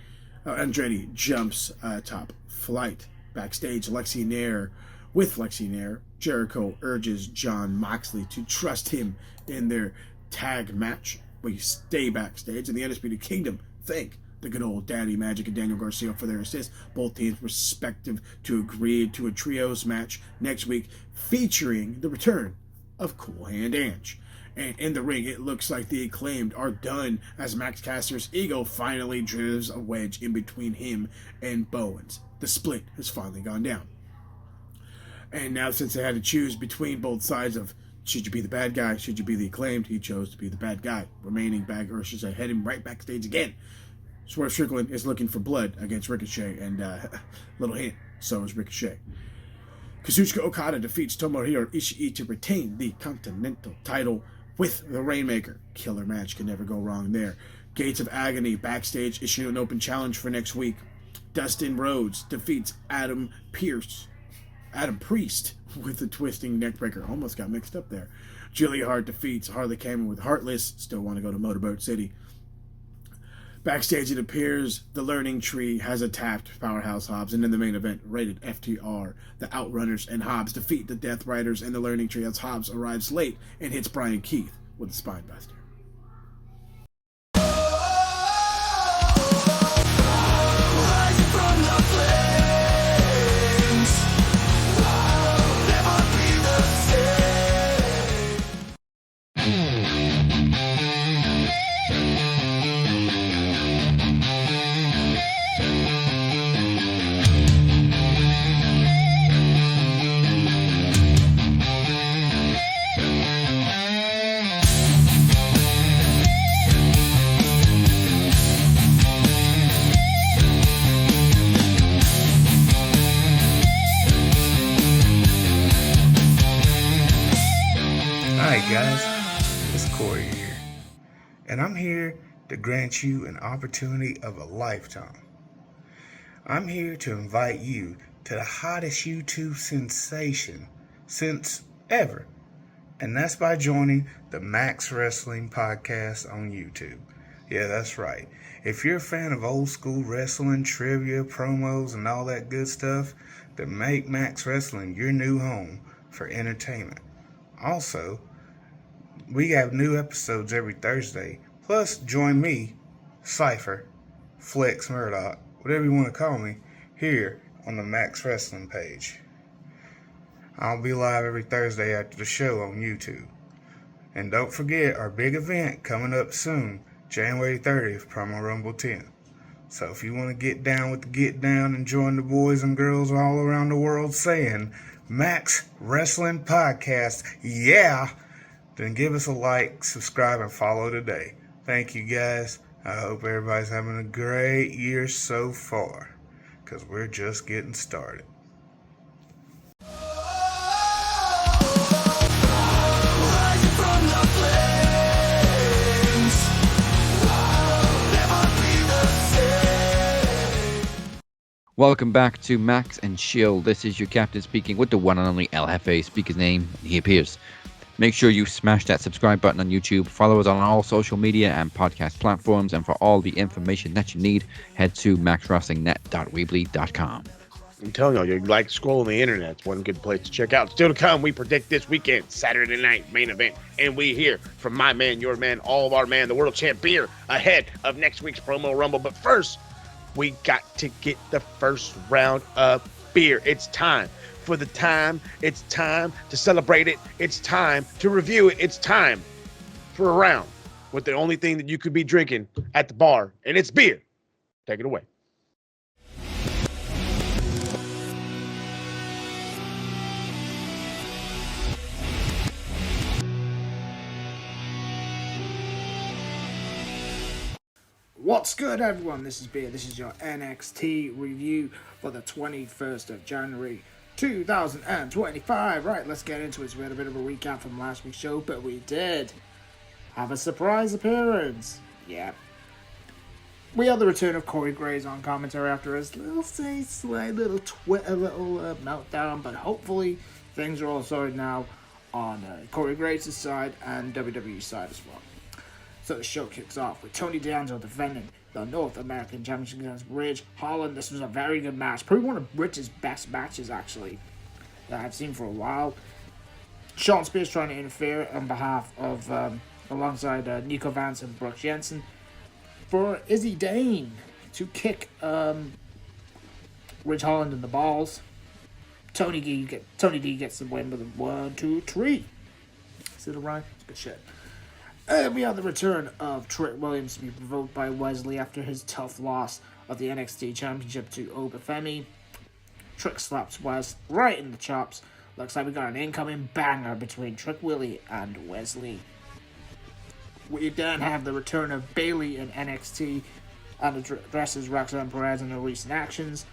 jumps Top Flight. Backstage, with Lexi Nair, Jericho urges Jon Moxley to trust him in their tag match. We stay backstage, and the Undisputed Kingdom thank the good old Daddy Magic and Daniel Garcia for their assist. Both teams respective to agree to a trios match next week featuring the return of Cool Hand Ange. And in the ring, it looks like the Acclaimed are done as Max Caster's ego finally drives a wedge in between him and Bowens. The split has finally gone down. And now, since they had to choose between both sides of should you be the bad guy, should you be the Acclaimed, he chose to be the bad guy, heading right backstage again. Swerve Strickland is looking for blood against Ricochet, and little hint, so is Ricochet. Kazuchika Okada defeats Tomohiro Ishii to retain the Continental title with the Rainmaker. Killer match, can never go wrong there. Gates of Agony backstage issuing an open challenge for next week. Dustin Rhodes defeats Adam Priest with a twisting neckbreaker. Almost got mixed up there. Julia Hart defeats Harley Cameron with Heartless. Still want to go to Motorboat City. Backstage, it appears the Learning Tree has attacked Powerhouse Hobbs, and in the main event, rated FTR, the Outrunners and Hobbs defeat the Death Riders and the Learning Tree as Hobbs arrives late and hits Brian Keith with a spine buster. Hi guys, it's Corey here, and I'm here to grant you an opportunity of a lifetime. I'm here to invite you to the hottest YouTube sensation since ever, and that's by joining the Max Wrestling Podcast on YouTube. Yeah, that's right. If you're a fan of old school wrestling, trivia, promos, and all that good stuff, then make Max Wrestling your new home for entertainment. Also, we have new episodes every Thursday. Plus, join me, Cypher, Flex Murdoch, whatever you want to call me, here on the Max Wrestling page. I'll be live every Thursday after the show on YouTube. And don't forget our big event coming up soon, January 30th, Promo Rumble 10. So if you want to get down with the get down and join the boys and girls all around the world saying, Max Wrestling Podcast, yeah! Then give us a like, subscribe, and follow today. Thank you guys. I hope everybody's having a great year so far, because we're just getting started. Welcome back to Max and Chill. This is your captain speaking with the one and only El Jefe. Speak his name, he appears. Make sure you smash that subscribe button on YouTube. Follow us on all social media and podcast platforms. And for all the information that you need, head to maxwrestlingnet.weebly.com. I'm telling y'all, you like scrolling the internet. It's one good place to check out. Still to come, we predict this weekend, Saturday night main event. And we hear from my man, your man, all of our man, the world champ Beer, ahead of next week's Promo Rumble. But first, we got to get the first round of beer. It's time for the time. It's time to celebrate it. It's time to review it. It's time for a round with the only thing that you could be drinking at the bar, and it's beer. Take it away. What's good, everyone? This is Beer. This is your NXT review for the 21st of January 2025. Right, let's get into it. So we had a bit of a recap from last week's show, but we did have a surprise appearance. Yeah. We had the return of Corey Graves on commentary after his little meltdown, but hopefully things are all sorted now on Corey Graves' side and WWE's side as well. So the show kicks off with Tony D'Angelo defending the North American Championship against Ridge Holland. This was a very good match. Probably one of Ridge's best matches, actually, that I've seen for a while. Sean Spears trying to interfere on behalf of, alongside Nico Vance and Brooks Jensen, for Izzy Dane to kick Ridge Holland in the balls. Tony D gets the win with a 1, 2, 3. Is it a rhyme? It's good shit. And we have the return of Trick Williams to be provoked by Wesley after his tough loss of the NXT Championship to Obafemi. Trick slaps Wes right in the chops. Looks like we got an incoming banger between Trick Willie and Wesley. We then have the return of Bayley in NXT and addresses Roxanne Perez and her recent actions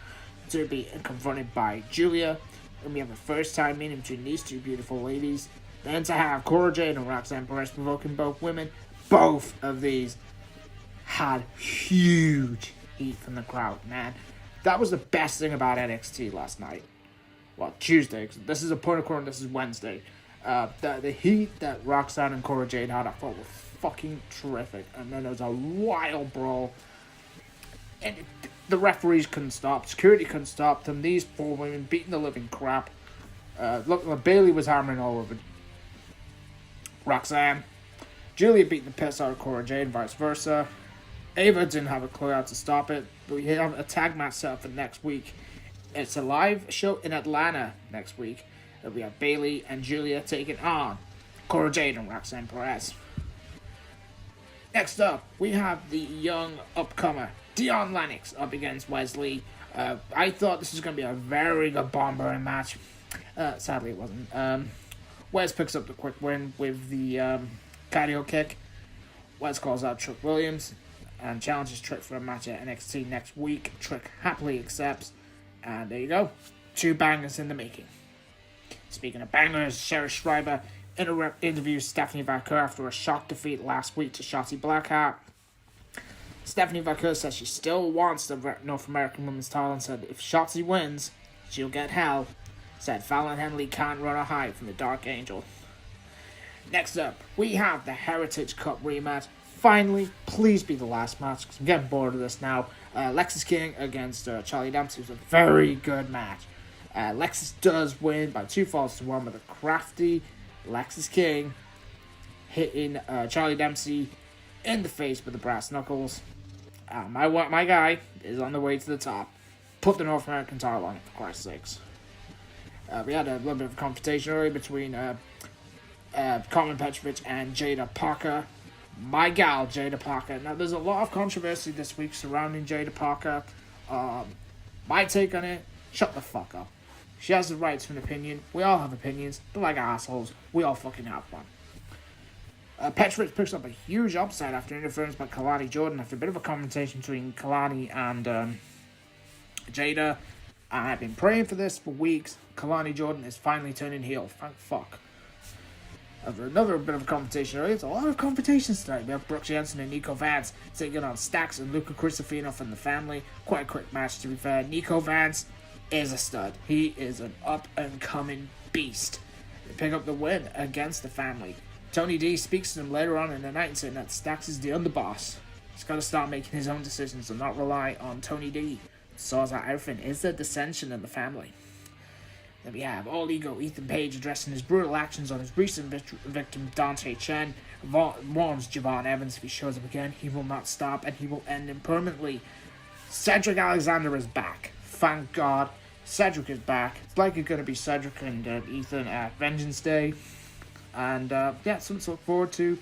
to be confronted by Julia. And we have a first time meeting between these two beautiful ladies. Then to have Cora Jade and Roxanne Perez provoking both women. Both of these had huge heat from the crowd, man. That was the best thing about NXT last night. Well, Tuesday, because this is a point of corner, this is Wednesday. The heat that Roxanne and Cora Jade had, I thought was fucking terrific. And then there was a wild brawl And the referees couldn't stop, security couldn't stop them. These four women beating the living crap. Look, Bailey was hammering all over Roxanne. Julia beating the piss out of Cora Jade and vice versa. Ava didn't have a clue how to stop it. But we have a tag match set up for next week. It's a live show in Atlanta next week. We have Bailey and Julia taking on Cora Jade and Roxanne Perez. Next up, we have the young upcomer Dion Lennox up against Wesley. I thought this was going to be a very good bomb-burning match. Sadly, it wasn't. Wes picks up the quick win with the cardio kick. Wes calls out Trick Williams and challenges Trick for a match at NXT next week. Trick happily accepts. And there you go. 2 bangers in the making. Speaking of bangers, Sherry Schreiber interviews Stephanie Vaquer after a shock defeat last week to Shotzi Blackheart. Stephanie Vaquer says she still wants the North American Women's title and said if Shotzi wins, she'll get hell. Said Fallon Henley can't run a hide from the Dark Angel. Next up, we have the Heritage Cup rematch. Finally, please be the last match because I'm getting bored of this now. Lexis King against Charlie Dempsey was a very good match. Lexis does win by 2 falls to 1 with a crafty Lexis King hitting Charlie Dempsey in the face with the brass knuckles. My guy is on the way to the top. Put the North American title on it, for Christ's sakes. We had a little bit of a confrontation earlier between Carmen Petrovich and Jada Parker. My gal, Jada Parker. Now, there's a lot of controversy this week surrounding Jada Parker. My take on it, shut the fuck up. She has the right to an opinion. We all have opinions. They're like assholes. We all fucking have one. Petrovich picks up a huge upset after interference by Kalani Jordan after a bit of a confrontation between Kalani and Jada. I've been praying for this for weeks. Kalani Jordan is finally turning heel. Thank fuck. After another bit of a confrontation earlier, it's a lot of confrontations tonight. We have Brooke Jensen and Nico Vance taking on Stax and Luca Crisafino from the family. Quite a quick match, to be fair. Nico Vance is a stud. He is an up-and-coming beast. They pick up the win against the family. Tony D speaks to them later on in the night saying that Stax is the underboss. He's got to start making his own decisions and not rely on Tony D. So as that everything is the dissension in the family. Then we have All Ego Ethan Page addressing his brutal actions on his recent victim Dante Chen. Warns Javon Evans if he shows up again, he will not stop and he will end him permanently. Cedric Alexander is back. Thank God. Cedric is back. It's likely going to be Cedric and Ethan at Vengeance Day. And yeah, something to look forward to.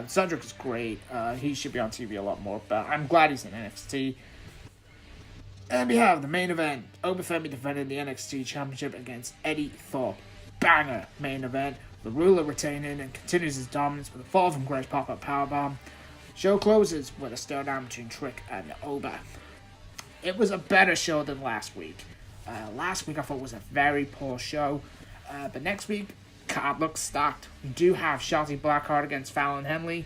Cedric is great. He should be on TV a lot more, but I'm glad he's in NXT. And we have the main event. Obafemi defending the NXT Championship against Eddie Thorpe. Banger main event. The Ruler retaining and continues his dominance with a fall from Grace pop-up powerbomb. Show closes with a stare down between Trick and Oba. It was a better show than last week. Last week I thought was a very poor show. But next week, card looks stacked. We do have Shotzi Blackheart against Fallon Henley.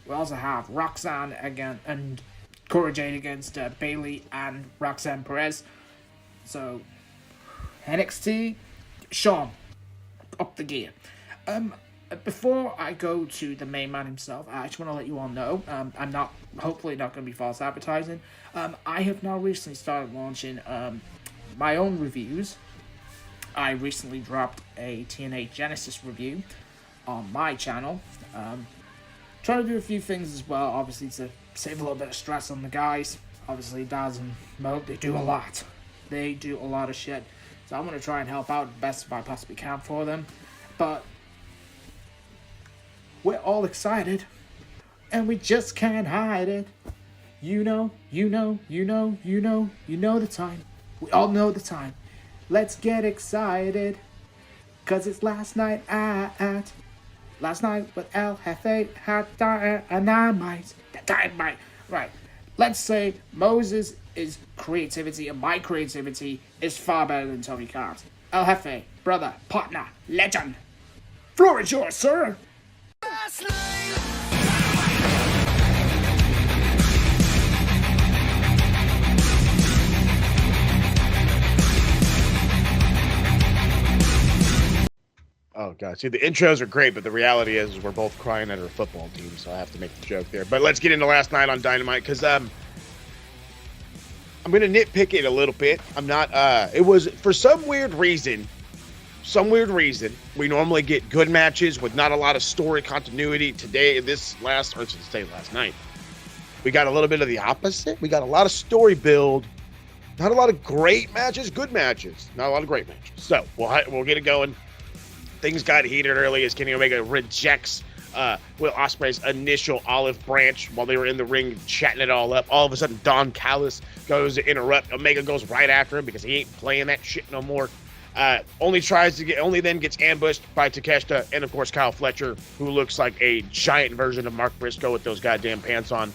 We also have Roxanne again and Cora Jade against Bailey and Roxanne Perez. So, NXT, Sean, up the gear. Before I go to the main man himself, I just want to let you all know, I'm hopefully not going to be false advertising. I have now recently started launching my own reviews. I recently dropped a TNA Genesis review on my channel. Trying to do a few things as well, obviously to save a little bit of stress on the guys. Obviously, Daz and Mo, they do a lot. They do a lot of shit. So I'm going to try and help out the best if I possibly can for them. But we're all excited. And we just can't hide it. You know the time. We all know the time. Let's get excited. Cause it's last night at last night with El Jefe had dynamite. Dynamite. Right. Let's say Moses' creativity and my creativity is far better than Tony Khan's. El Jefe, brother, partner, legend. Floor is yours, sir. Oh, God. See, the intros are great, but the reality is we're both crying at our football team, so I have to make the joke there. But let's get into last night on Dynamite, because I'm gonna nitpick it a little bit. I'm not. It was for some weird reason. We normally get good matches with not a lot of story continuity. Today, last night, we got a little bit of the opposite. We got a lot of story build. Not a lot of great matches, good matches. Not a lot of great matches. So we'll get it going. Things got heated early as Kenny Omega rejects Will Ospreay's initial olive branch while they were in the ring chatting it all up. All of a sudden, Don Callis goes to interrupt. Omega goes right after him because he ain't playing that shit no more. Only then gets ambushed by Takeshita and of course Kyle Fletcher, who looks like a giant version of Mark Briscoe with those goddamn pants on.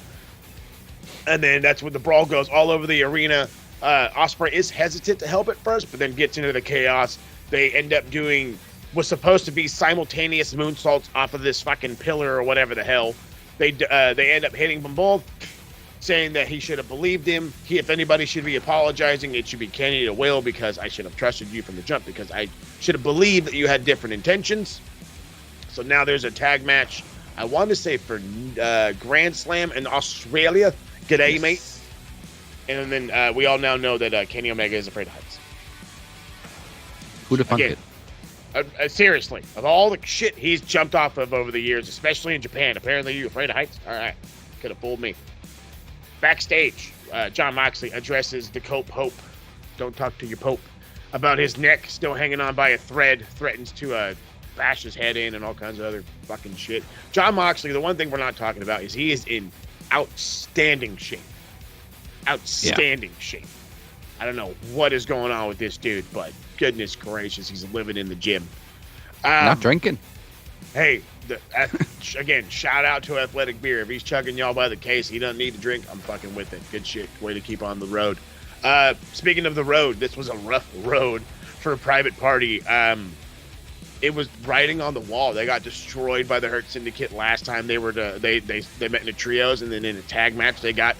And then that's when the brawl goes all over the arena. Ospreay is hesitant to help at first, but then gets into the chaos. They end up doing what's supposed to be simultaneous moonsaults off of this fucking pillar or whatever the hell. They end up hitting them both, saying that he should have believed him. If anybody should be apologizing, it should be Kenny to Will, because I should have trusted you from the jump, because I should have believed that you had different intentions. So now there's a tag match. I want to say for Grand Slam in Australia. G'day, yes, mate. And then we all now know that Kenny Omega is afraid of heights. Who'd have thunk it? Seriously, of all the shit he's jumped off of over the years, especially in Japan, apparently you're afraid of heights? All right, could have fooled me. Backstage, Jon Moxley addresses the Pope. Don't talk to your Pope. About his neck still hanging on by a thread, threatens to bash his head in and all kinds of other fucking shit. Jon Moxley, the one thing we're not talking about is he is in outstanding shape. Outstanding shape. I don't know what is going on with this dude, but goodness gracious, he's living in the gym. Not drinking. Hey, again, shout out to Athletic Beer. If he's chugging y'all by the case, he doesn't need to drink. I'm fucking with it. Good shit. Way to keep on the road. Speaking of the road, this was a rough road for a Private Party. It was writing on the wall. They got destroyed by the Hurt Syndicate last time they met in the trios, and then in a tag match they got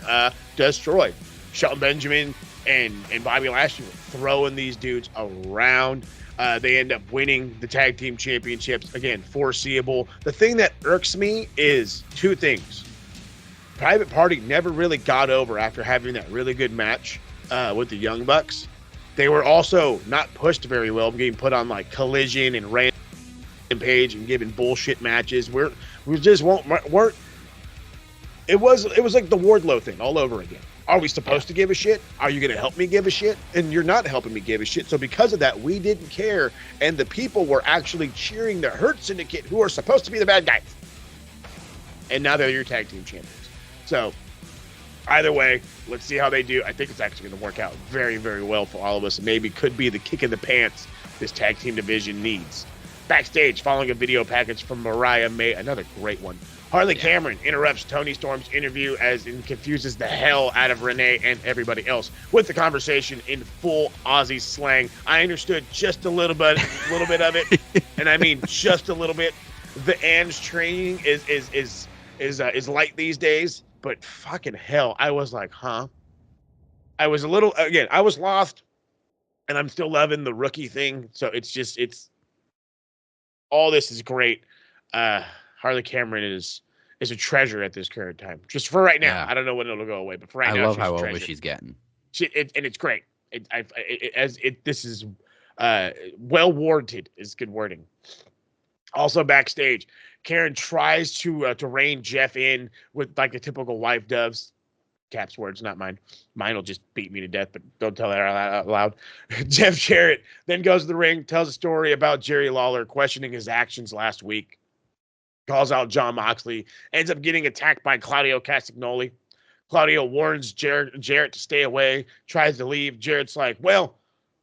destroyed. Shelton Benjamin and Bobby Lashley were throwing these dudes around. They end up winning the tag team championships. Again, foreseeable. The thing that irks me is two things. Private Party never really got over after having that really good match with the Young Bucks. They were also not pushed very well, getting put on like Collision and Rampage and giving bullshit matches. We just weren't. It was like the Wardlow thing all over again. Are we supposed to give a shit? Are you going to help me give a shit? And you're not helping me give a shit. So because of that, we didn't care, and the people were actually cheering the Hurt Syndicate, who are supposed to be the bad guys. And now they're your tag team champions. So either way, let's see how they do. I think it's actually going to work out very, very well for all of us, and maybe could be the kick in the pants this tag team division needs. Backstage, following a video package from Mariah May, another great one. Harley Cameron interrupts Tony Storm's interview as it confuses the hell out of Renee and everybody else with the conversation in full Aussie slang. I understood just a little bit of it, and I mean just a little bit. The Ange training is light these days, but fucking hell, I was like, huh? I was lost, and I'm still loving the rookie thing. So it's all this is great. Harley Cameron is a treasure at this current time. Just for right now. Yeah. I don't know when it'll go away, but for right now, I love how over she's getting. And it's great. This is well warranted is good wording. Also backstage, Karen tries to rein Jeff in with like the typical wife does. Cap's words, not mine. Mine will just beat me to death, but don't tell that out loud. Jeff Jarrett then goes to the ring, tells a story about Jerry Lawler questioning his actions last week. Calls out Jon Moxley, ends up getting attacked by Claudio Castagnoli. Claudio warns Jarrett to stay away, tries to leave. Jarrett's like, well,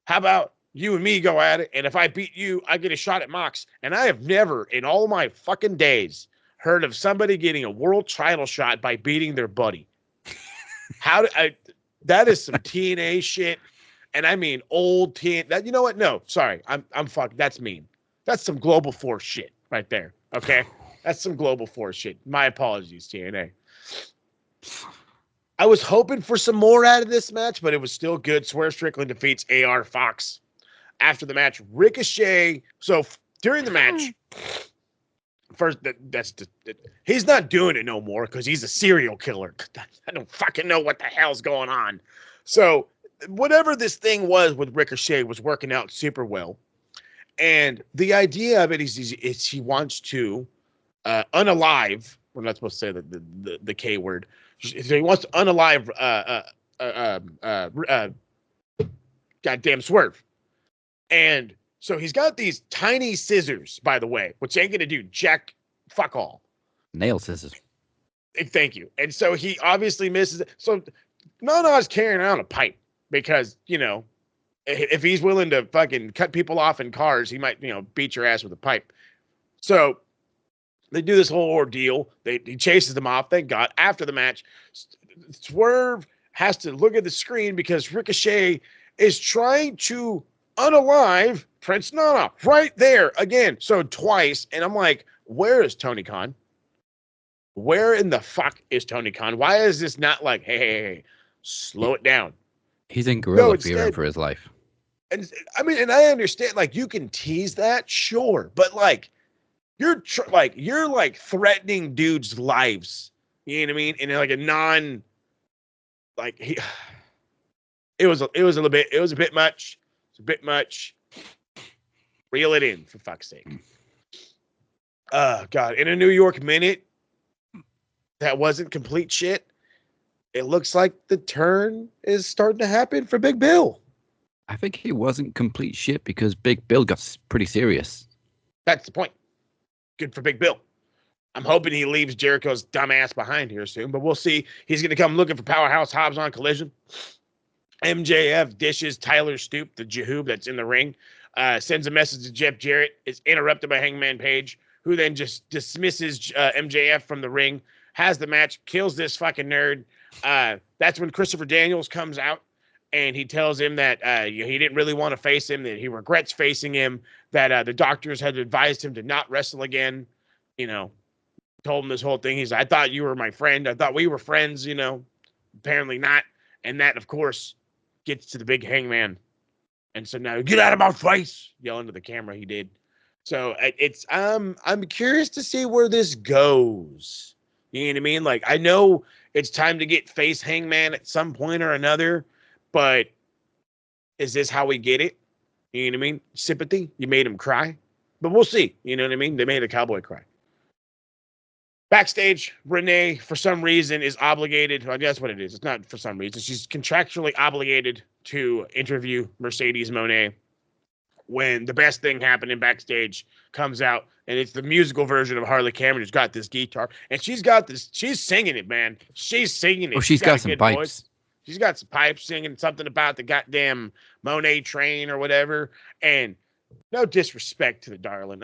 how about you and me go at it, and if I beat you, I get a shot at Mox. And I have never, in all my fucking days, heard of somebody getting a world title shot by beating their buddy. That is some TNA shit, and I mean old TNA. That, you know what? No, sorry, I'm fucked. That's mean. That's some Global Force shit right there. Okay. That's some Global Force shit. My apologies, TNA. I was hoping for some more out of this match, but it was still good. Swerve Strickland defeats AR Fox. After the match, Ricochet. So during the match, first, he's not doing it no more because he's a serial killer. I don't fucking know what the hell's going on. So whatever this thing was with Ricochet was working out super well. And the idea of it is he wants to unalive. We're not supposed to say the K word. So he wants to unalive goddamn Swerve. And so he's got these tiny scissors, by the way, which ain't gonna do jack fuck all. Nail scissors. Thank you. And so he obviously misses it. So Nana's carrying around a pipe because, you know, if he's willing to fucking cut people off in cars, he might, you know, beat your ass with a pipe. So they do this whole ordeal. He chases them off. Thank God. After the match, Swerve has to look at the screen because Ricochet is trying to unalive Prince Nana right there again. So twice. And I'm like, where is Tony Khan? Where in the fuck is Tony Khan? Why is this not like, hey, slow it down? He's in gorilla instead, fearing for his life. And I mean, and I understand, like, you can tease that, sure, but like, you're threatening dudes' lives. You know what I mean? And like a non, like it was a bit much. It's a bit much. Reel it in, for fuck's sake. God, in a New York minute, that wasn't complete shit. It looks like the turn is starting to happen for Big Bill. I think he wasn't complete shit because Big Bill got pretty serious. That's the point. Good for Big Bill. I'm hoping he leaves Jericho's dumbass behind here soon, but we'll see. He's going to come looking for Powerhouse Hobbs on Collision. MJF dishes Tyler Stoop, the Jahoob that's in the ring, sends a message to Jeff Jarrett. Is interrupted by Hangman Page, who then just dismisses MJF from the ring, has the match, kills this fucking nerd. That's when Christopher Daniels comes out. And he tells him that he didn't really want to face him, that he regrets facing him, that the doctors had advised him to not wrestle again. You know, told him this whole thing. He's, I thought you were my friend. I thought we were friends, you know. Apparently not. And that, of course, gets to the big Hangman. And so now, get out of my face, yelling to the camera he did. So it's I'm curious to see where this goes. You know what I mean? Like, I know it's time to get face Hangman at some point or another. But is this how we get it? You know what I mean? Sympathy. You made him cry. But we'll see. You know what I mean? They made a cowboy cry. Backstage, Renee, for some reason, is obligated. Well, that's what it is. It's not for some reason. She's contractually obligated to interview Mercedes Moné when the best thing happening backstage comes out. And it's the musical version of Harley Cameron who's got this guitar. And she's got this. She's singing it, man. She's singing it. Oh, she's got some good pipes. voice. She's got some pipes singing something about the goddamn Monet train or whatever. And no disrespect to the darling.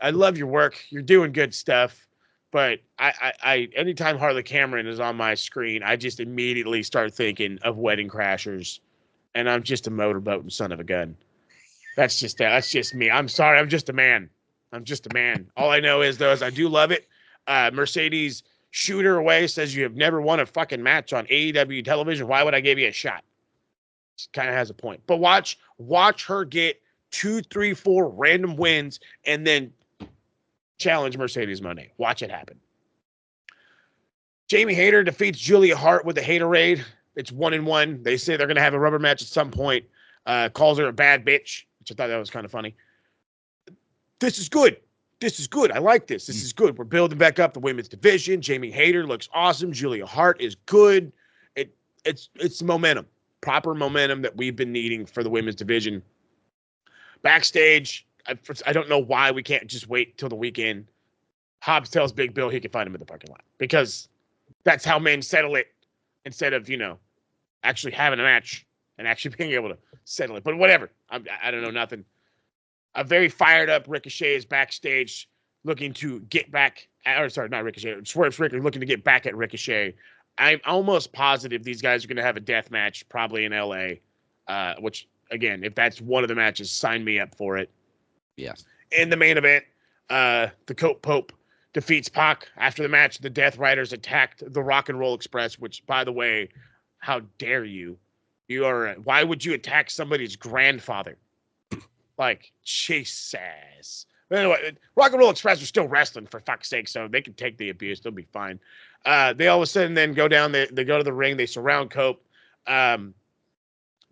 I love your work. You're doing good stuff. But I anytime Harley Cameron is on my screen, I just immediately start thinking of Wedding Crashers. And I'm just a motorboat and son of a gun. That's just me. I'm sorry. I'm just a man. All I know is, though, is I do love it. Mercedes Shooter away, says you have never won a fucking match on AEW television. Why would I give you a shot? She kind of has a point. But watch her get 2, 3, 4 random wins and then challenge Mercedes Moné. Watch it happen. Jamie Hayter defeats Julia Hart with a Haterade. It's 1-1. They say they're going to have a rubber match at some point. Calls her a bad bitch, which I thought that was kind of funny. This is good. I like this. This is good. We're building back up the women's division. Jamie Hayter looks awesome. Julia Hart is good. It's momentum, proper momentum that we've been needing for the women's division. Backstage, I don't know why we can't just wait till the weekend. Hobbs tells Big Bill he can find him in the parking lot because that's how men settle it instead of, you know, actually having a match and actually being able to settle it. But whatever. I don't know nothing. A very fired up Ricochet is backstage looking to get back. Not Ricochet. Swerve Strickler looking to get back at Ricochet. I'm almost positive these guys are going to have a death match probably in LA. Which, again, if that's one of the matches, sign me up for it. Yes. In the main event, the Coat Pope defeats Pac. After the match, the Death Riders attacked the Rock and Roll Express, which, by the way, how dare you? Why would you attack somebody's grandfather? Like, Jesus. But anyway, Rock and Roll Express are still wrestling, for fuck's sake, so they can take the abuse. They'll be fine. They all of a sudden then go down. They go to the ring. They surround Cope.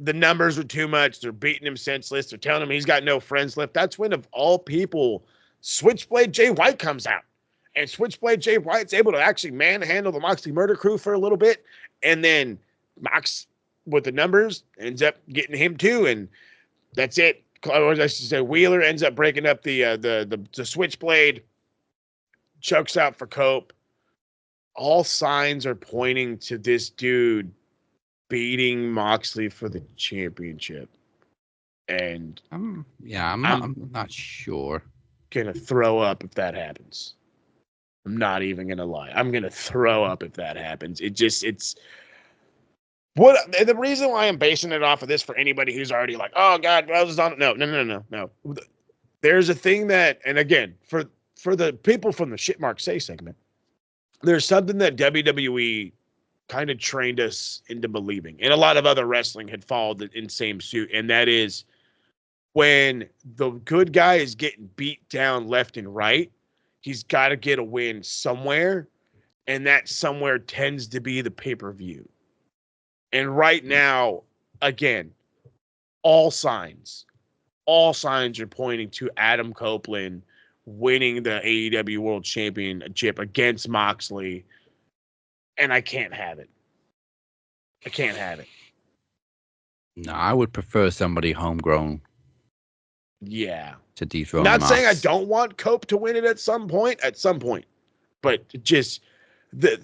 the numbers are too much. They're beating him senseless. They're telling him he's got no friends left. That's when, of all people, Switchblade Jay White comes out. And Switchblade Jay White's able to actually manhandle the Moxley Murder Crew for a little bit. And then Mox, with the numbers, ends up getting him too. And that's it. Or I should say Wheeler ends up breaking up the Switchblade. Chokes out for Cope. All signs are pointing to this dude beating Moxley for the championship. And I'm not sure. Gonna throw up if that happens. I'm not even gonna lie. I'm gonna throw up if that happens. It's what the reason why I'm basing it off of this for anybody who's already like, oh God, I was on. No. There's a thing that, and again, for the people from the Shit Mark Say segment, there's something that WWE kind of trained us into believing, and a lot of other wrestling had followed in same suit, and that is when the good guy is getting beat down left and right, he's got to get a win somewhere, and that somewhere tends to be the pay-per-view. And right now, again, all signs are pointing to Adam Copeland winning the AEW World Championship against Moxley, and I can't have it. No, I would prefer somebody homegrown. Yeah. To dethrone Not Mox. saying I don't want Cope to win it at some point, but just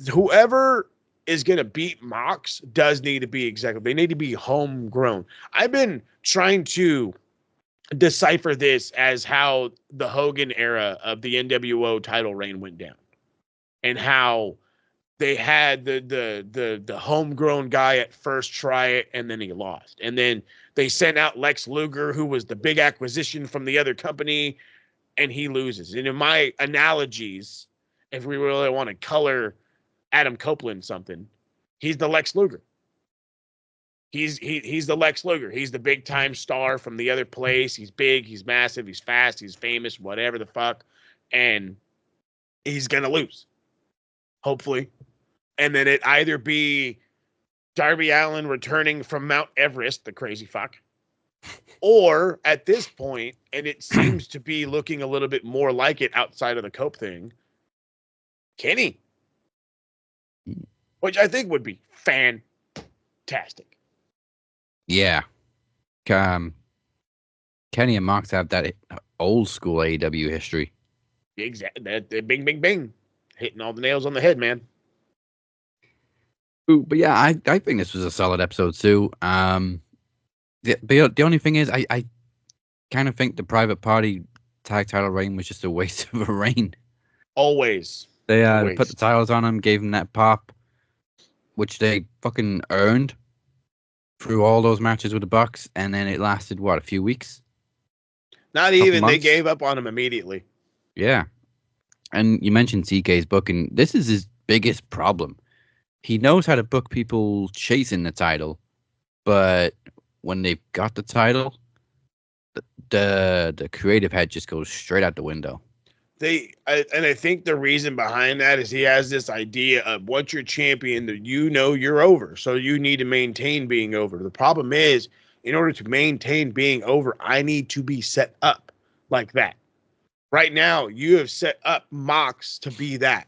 whoever is going to beat Mox does need to be they need to be homegrown. I've been trying to decipher this as how the Hogan era of the NWO title reign went down, and how they had the homegrown guy at first try it, and then he lost, and then they sent out Lex Luger, who was the big acquisition from the other company, and he loses. And in my analogies, if we really want to color Adam Copeland something, he's the Lex Luger. He's the Lex Luger. He's the big time star from the other place. He's big, he's massive, he's fast, he's famous, whatever the fuck. And he's gonna lose. Hopefully. And then it either be Darby Allin returning from Mount Everest, the crazy fuck, or at this point, and it seems to be looking a little bit more like it outside of the Cope thing, Kenny. Which I think would be fantastic. Yeah. Kenny and Mox have that old school AEW history. Exactly. That bing, bing, bing. Hitting all the nails on the head, man. Ooh, but yeah, I think this was a solid episode too. The only thing is, I kind of think the Private Party tag title reign was just a waste of a reign. Always. They put the titles on them, gave them that pop, which they fucking earned through all those matches with the Bucks, and then it lasted, what, a few weeks? Not even. They gave up on him immediately. Yeah. And you mentioned TK's booking. This is his biggest problem. He knows how to book people chasing the title, but when they've got the title, the creative head just goes straight out the window. I think the reason behind that is he has this idea of once you're champion, that you're over. So you need to maintain being over. The problem is, in order to maintain being over, I need to be set up like that. Right now, you have set up Mox to be that.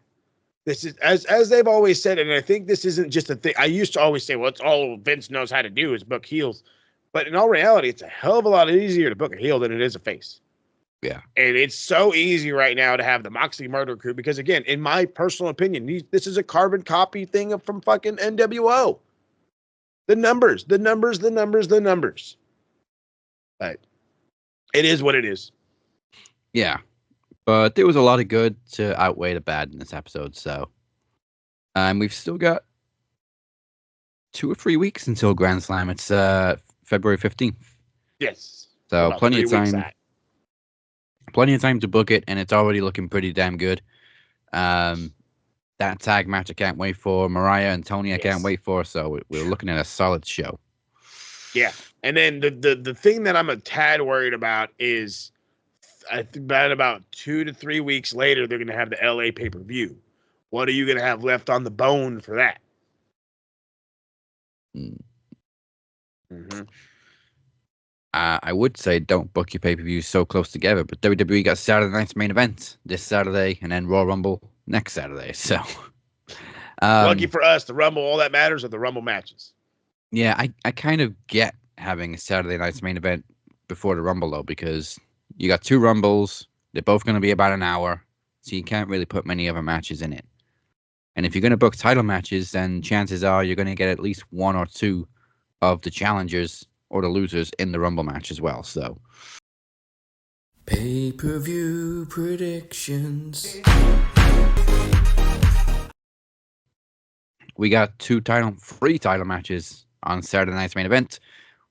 This is as they've always said, and I think this isn't just a thing. I used to always say, well, it's all Vince knows how to do is book heels. But in all reality, it's a hell of a lot easier to book a heel than it is a face. Yeah. And it's so easy right now to have the Moxley Murder Crew because, again, in my personal opinion, this is a carbon copy thing from fucking NWO. The numbers. But it is what it is. Yeah. But there was a lot of good to outweigh the bad in this episode, so. We've still got 2 or 3 weeks until Grand Slam. It's February 15th. Yes. So plenty of time. Plenty of time to book it, and it's already looking pretty damn good. That tag match I can't wait for. Mariah and Tony I can't wait for. So we're looking at a solid show. Yeah. And then the thing that I'm a tad worried about is I think about 2 to 3 weeks later, they're going to have the LA pay-per-view. What are you going to have left on the bone for that? Mm-hmm. I would say don't book your pay-per-views so close together, but WWE got Saturday night's main event this Saturday, and then Royal Rumble next Saturday. So, Lucky for us, the Rumble, all that matters are the Rumble matches. yeah, I kind of get having a Saturday night's main event before the Rumble though, because you got two Rumbles. They're both going to be about an hour, so you can't really put many other matches in it. And if you're going to book title matches, then chances are you're going to get at least one or two of the challengers or the losers in the Rumble match as well. So, Pay-per-view predictions. we got three title matches on Saturday night's main event.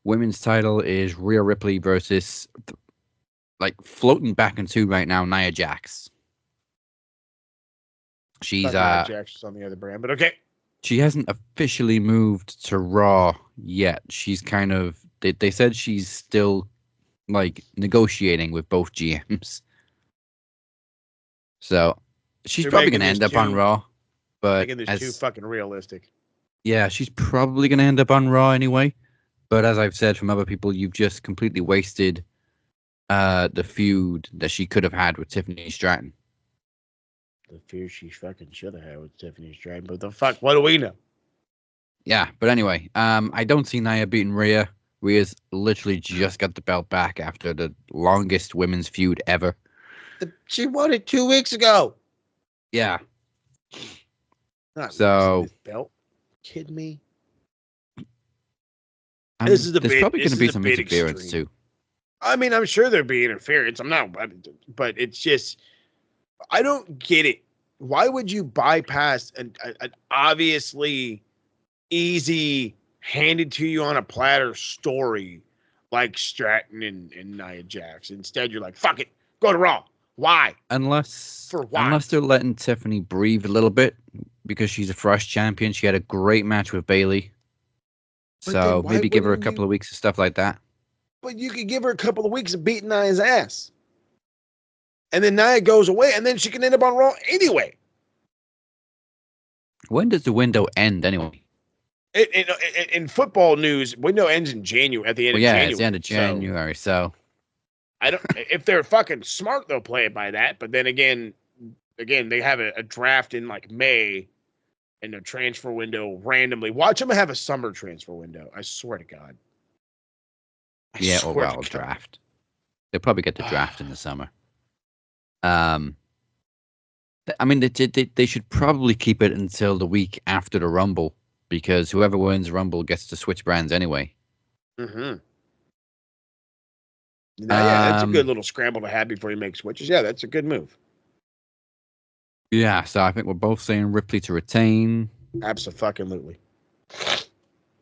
Women's title is Rhea Ripley versus, like, floating back into right now, Nia Jax. She's Jax on the other brand, but okay. She hasn't officially moved to Raw yet. She's kind of they said she's still like negotiating with both GMs. So she's They're probably making going to this end up on Raw. But Making this too fucking realistic. Yeah, she's probably going to end up on Raw anyway. But as I've said from other people, you've just completely wasted the feud that she could have had with Tiffany Stratton. The feud she fucking should have had with Tiffany Stratton, but the fuck, what do we know? Yeah, but anyway, I don't see Nia beating Rhea. Rhea's literally just got the belt back after the longest women's feud ever. She won it 2 weeks ago. Yeah. Not so this belt. Kidding me? This is there's probably going to be some interference extreme. too. I mean, I'm sure there'd be interference. But it's just, I don't get it. Why would you bypass an obviously easy, handed to you on a platter story like Stratton and Nia Jax? Instead, you're like, fuck it, go to Raw. Why? Unless they're letting Tiffany breathe a little bit because she's a fresh champion. She had a great match with Bayley. So maybe give her a couple of weeks of stuff like that. But you could give her a couple of weeks of beating Nia's ass. And then Nia goes away, and then she can end up on Raw anyway. When does the window end anyway? In football news, window ends in January, at the end of January. Yeah, it's the end of January, so I don't. If they're fucking smart, they'll play it by that. But then again, they have a draft in like May, and a transfer window randomly. Watch them have a summer transfer window. I swear to God. Draft. They'll probably get the draft in the summer. I mean, they should probably keep it until the week after the Rumble because whoever wins the Rumble gets to switch brands anyway. Mm-hmm. Yeah, that's a good little scramble to have before you make switches. Yeah, that's a good move. Yeah, so I think we're both saying Ripley to retain. Absolutely.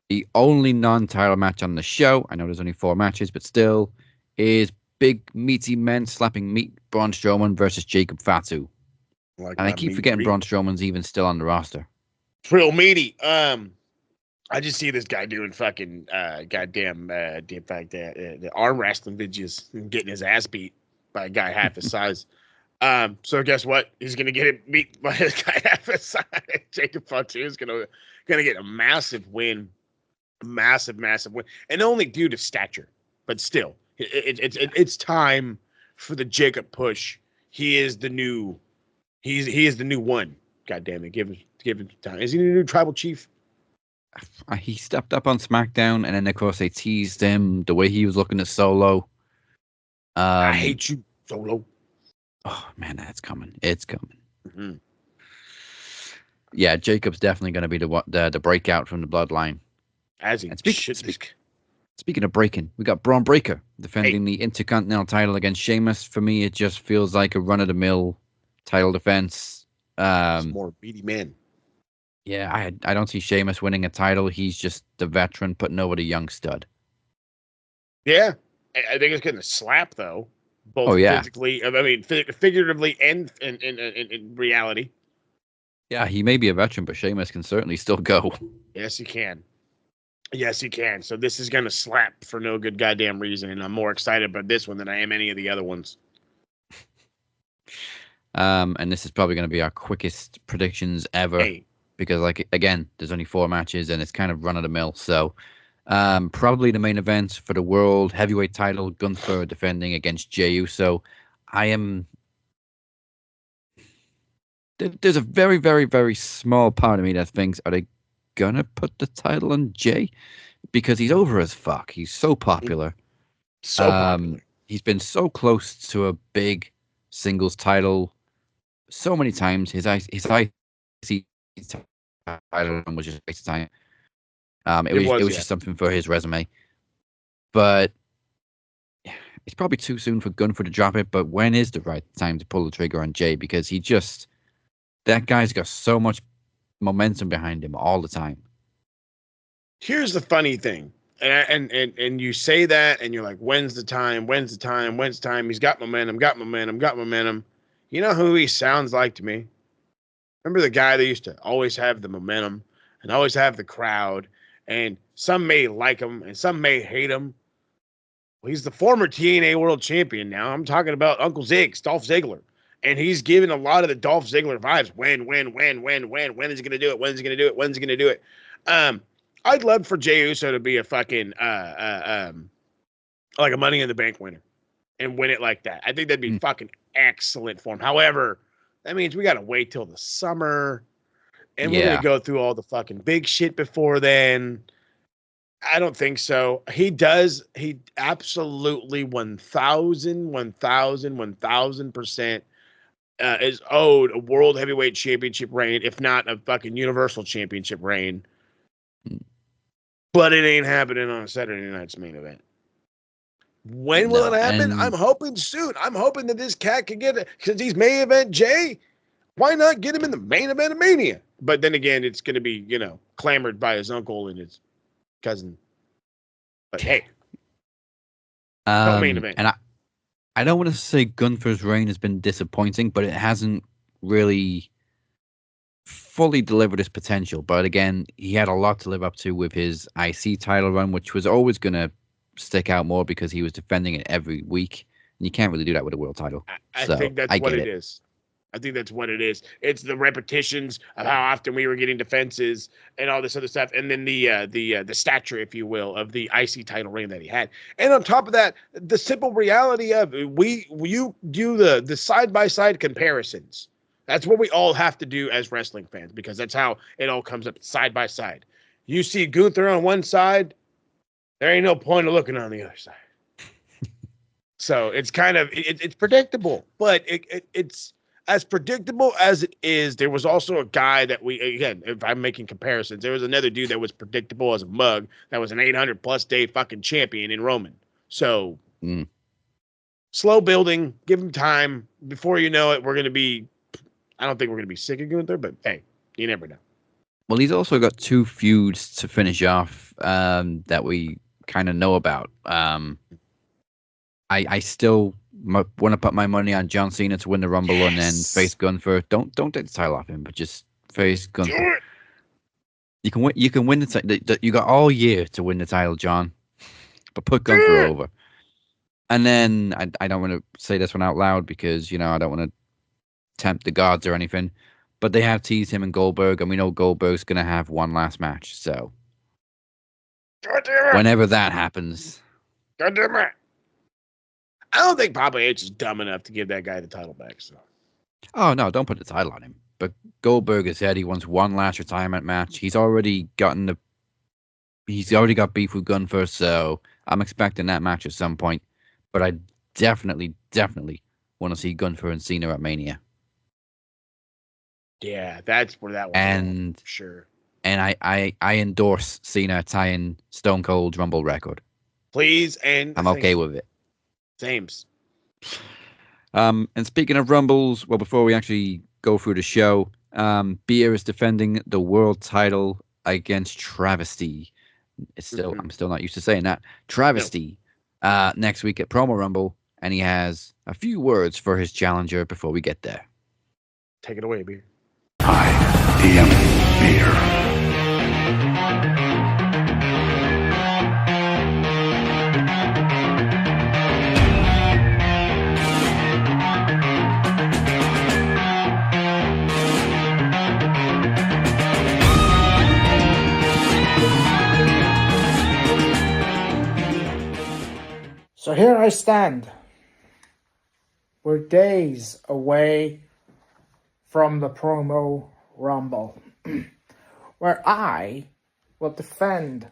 The only non-title match on the show, I know there's only 4 matches, but still, is big meaty men slapping meat Braun Strowman versus Jacob Fatu. And I keep forgetting Braun Strowman's even still on the roster. It's real meaty. I just see this guy doing fucking the arm wrestling videos and getting his ass beat by a guy half his size. So guess what? He's gonna get it beat by a guy half his size. Jacob Fatu is gonna get a massive win. Massive win. And only due to stature. But still, it's time for the Jacob push. He is the new one. God damn it. Give him time. Is he the new tribal chief? He stepped up on SmackDown, and then of course they teased him the way he was looking at Solo. I hate you, Solo. Oh man, that's coming. It's coming. Mm-hmm. Yeah, Jacob's definitely going to be the breakout from the bloodline. As he Speaking of breaking, we got Braun Breaker defending the Intercontinental title against Sheamus. For me, it just feels like a run-of-the-mill title defense. More beady man. Yeah, I don't see Sheamus winning a title. He's just the veteran putting over the young stud. Yeah, I think it's going to slap though, both physically. I mean, figuratively and in reality. Yeah, he may be a veteran, but Sheamus can certainly still go. Yes, he can. So this is going to slap for no good goddamn reason, and I'm more excited about this one than I am any of the other ones. And this is probably going to be our quickest predictions ever. Because, like, again, there's only 4 matches, and it's kind of run-of-the-mill. So, Probably the main event for the World Heavyweight title, Gunther defending against Jey Uso. There's a very, very, very small part of me that thinks, are they gonna put the title on Jey? Because he's over as fuck. He's so popular. So popular. He's been so close to a big singles title so many times. His IC title was just a waste of time. It was just something for his resume. But it's probably too soon for Gunther to drop it. But when is the right time to pull the trigger on Jey? Because that guy's got so much momentum behind him all the time. Here's the funny thing. And you say that and you're like, when's the time? When's the time? When's the time? He's got momentum, got momentum, got momentum. You know who he sounds like to me? Remember the guy that used to always have the momentum and always have the crowd, and some may like him and some may hate him. Well, he's the former TNA World Champion now. I'm talking about Uncle Ziggs, Dolph Ziggler. And he's giving a lot of the Dolph Ziggler vibes. When is he going to do it? When is he going to do it? When's he going to do it? I'd love for Jey Uso to be a fucking like a Money in the Bank winner and win it like that. I think that'd be fucking excellent for him. However, that means we got to wait till the summer, and we're going to go through all the fucking big shit before then. I don't think so. He absolutely 1000% is owed a World Heavyweight Championship reign, if not a fucking Universal Championship reign. But it ain't happening on a Saturday night's main event. When will it happen? I'm hoping soon. I'm hoping that this cat can get it, because he's main event Jey. Why not get him in the main event of Mania? But then again, it's going to be, clamored by his uncle and his cousin. But hey, no main event. And I don't want to say Gunther's reign has been disappointing, but it hasn't really fully delivered his potential. But again, he had a lot to live up to with his IC title run, which was always going to stick out more because he was defending it every week. And you can't really do that with a world title. I think that's what it is. I think that's what it is. It's the repetitions of how often we were getting defenses and all this other stuff, and then the stature, if you will, of the IC title reign that he had. And on top of that, the simple reality of you do the side by side comparisons. That's what we all have to do as wrestling fans, because that's how it all comes up side by side. You see Gunther on one side, there ain't no point of looking on the other side. So it's kind of it's predictable, but it's as predictable as it is. There was also a guy that if I'm making comparisons, there was another dude that was predictable as a mug that was an 800+ day fucking champion in Roman. So slow building, give him time. Before you know it, I don't think we're going to be sick of Gunther, but hey, you never know. Well, he's also got two feuds to finish off that we kind of know about. I still want to put my money on John Cena to win the Rumble and then face Gunther. Don't take the title off him, but just face Gunther. You can win. You can win the title. You got all year to win the title, John. But put Gunther over. And then I don't want to say this one out loud because I don't want to tempt the gods or anything. But they have teased him and Goldberg, and we know Goldberg's going to have one last match. So whenever that happens. God damn it. I don't think Papa H is dumb enough to give that guy the title back. So. Oh, no, don't put the title on him. But Goldberg has said he wants one last retirement match. He's already got beef with Gunther, so I'm expecting that match at some point. But I definitely want to see Gunther and Cena at Mania. Yeah, that's where that one and for sure. And I endorse Cena tying Stone Cold's Rumble record. Please, and I'm okay with it. Sames. And speaking of Rumbles, well, before we actually go through the show, Beer is defending the world title against Travesty. I'm still not used to saying that. Travesty. Next week at Promo Rumble, and he has a few words for his challenger before we get there. Take it away, Beer. I am Beer. here I stand. We're days away from the promo rumble, where I will defend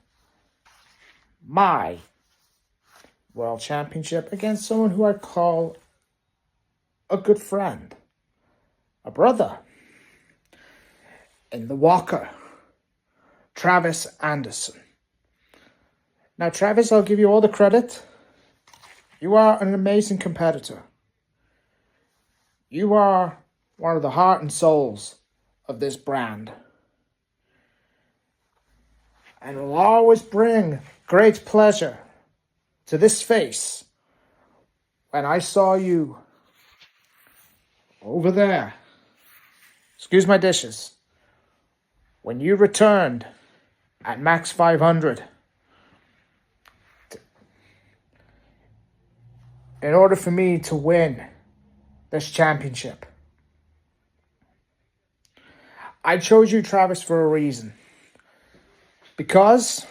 my world championship against someone who I call a good friend, a brother, in the Walker, Travis Anderson. Now, Travis, I'll give you all the credit. You are an amazing competitor. You are one of the heart and souls of this brand, and will always bring great pleasure to this face when I saw you over there. Excuse my dishes. When you returned at Max 500 in order for me to win this championship. I chose you, Travis, for a reason. Because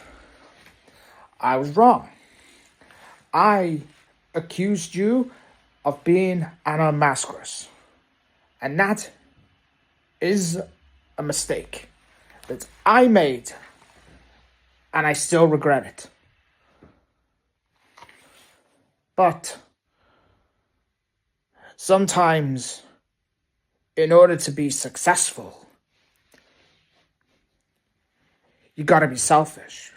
I was wrong. I accused you of being an unmaskeress. And that is a mistake that I made. And I still regret it. But sometimes, in order to be successful, you gotta be selfish.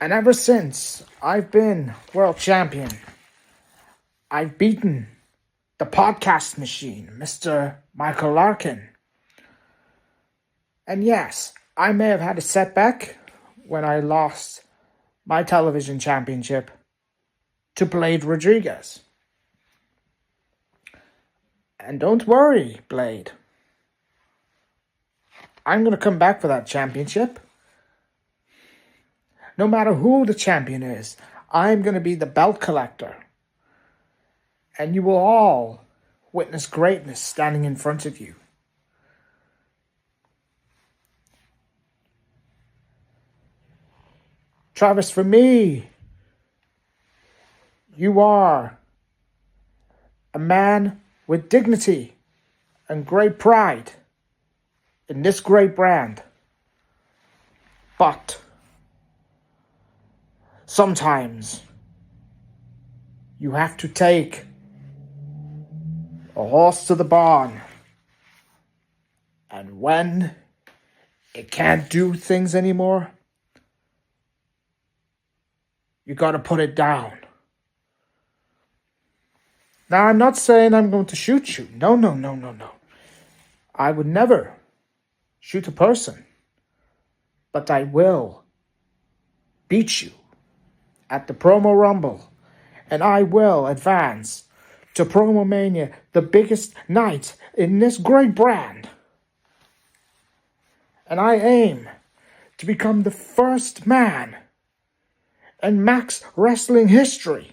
And ever since I've been world champion, I've beaten the podcast machine, Mr. Michael Larkin. And yes, I may have had a setback when I lost my television championship to Blade Rodriguez. And don't worry, Blade. I'm going to come back for that championship. No matter who the champion is, I'm going to be the belt collector. And you will all witness greatness standing in front of you. Travis, for me, you are a man with dignity and great pride in this great brand. But sometimes you have to take a horse to the barn. And when it can't do things anymore, you gotta put it down. Now, I'm not saying I'm going to shoot you. No. I would never shoot a person. But I will beat you at the Promo Rumble. And I will advance to Promo Mania, the biggest night in this great brand. And I aim to become the first man in Max Wrestling history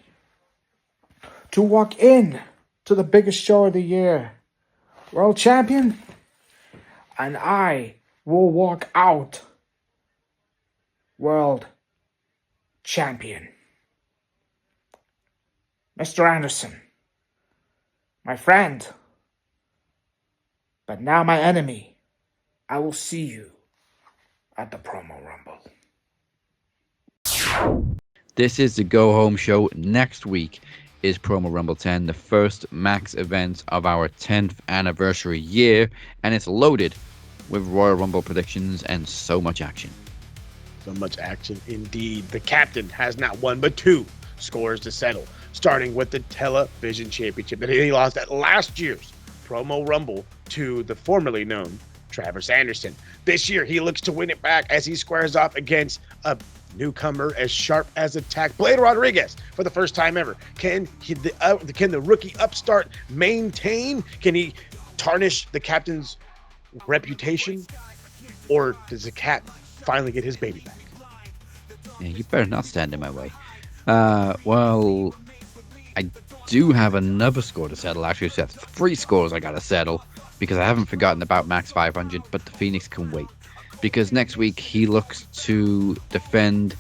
to walk in to the biggest show of the year, world champion, and I will walk out world champion. Mr. Anderson, my friend, but now my enemy, I will see you at the Promo Rumble. This is the Go Home Show. Next week is Promo Rumble 10, the first Max event of our 10th anniversary year, and it's loaded with Royal Rumble predictions and so much action. So much action indeed. The captain has not one but two scores to settle, starting with the Television Championship that he lost at last year's Promo Rumble to the formerly known Travis Anderson. This year, he looks to win it back as he squares off against a newcomer as sharp as a tack, Blade Rodriguez, for the first time ever. Can the rookie upstart maintain? Can he tarnish the captain's reputation? Or does the cat finally get his baby back? Yeah, you better not stand in my way. Well, I do have another score to settle. Actually, so that's 3 scores I gotta settle because I haven't forgotten about Max 500, but the Phoenix can wait. Because next week he looks to defend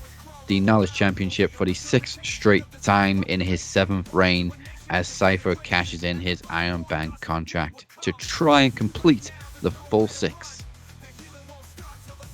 the Knowledge Championship for the 6th straight time in his 7th reign as Cypher cashes in his Iron Bank contract to try and complete the full 6.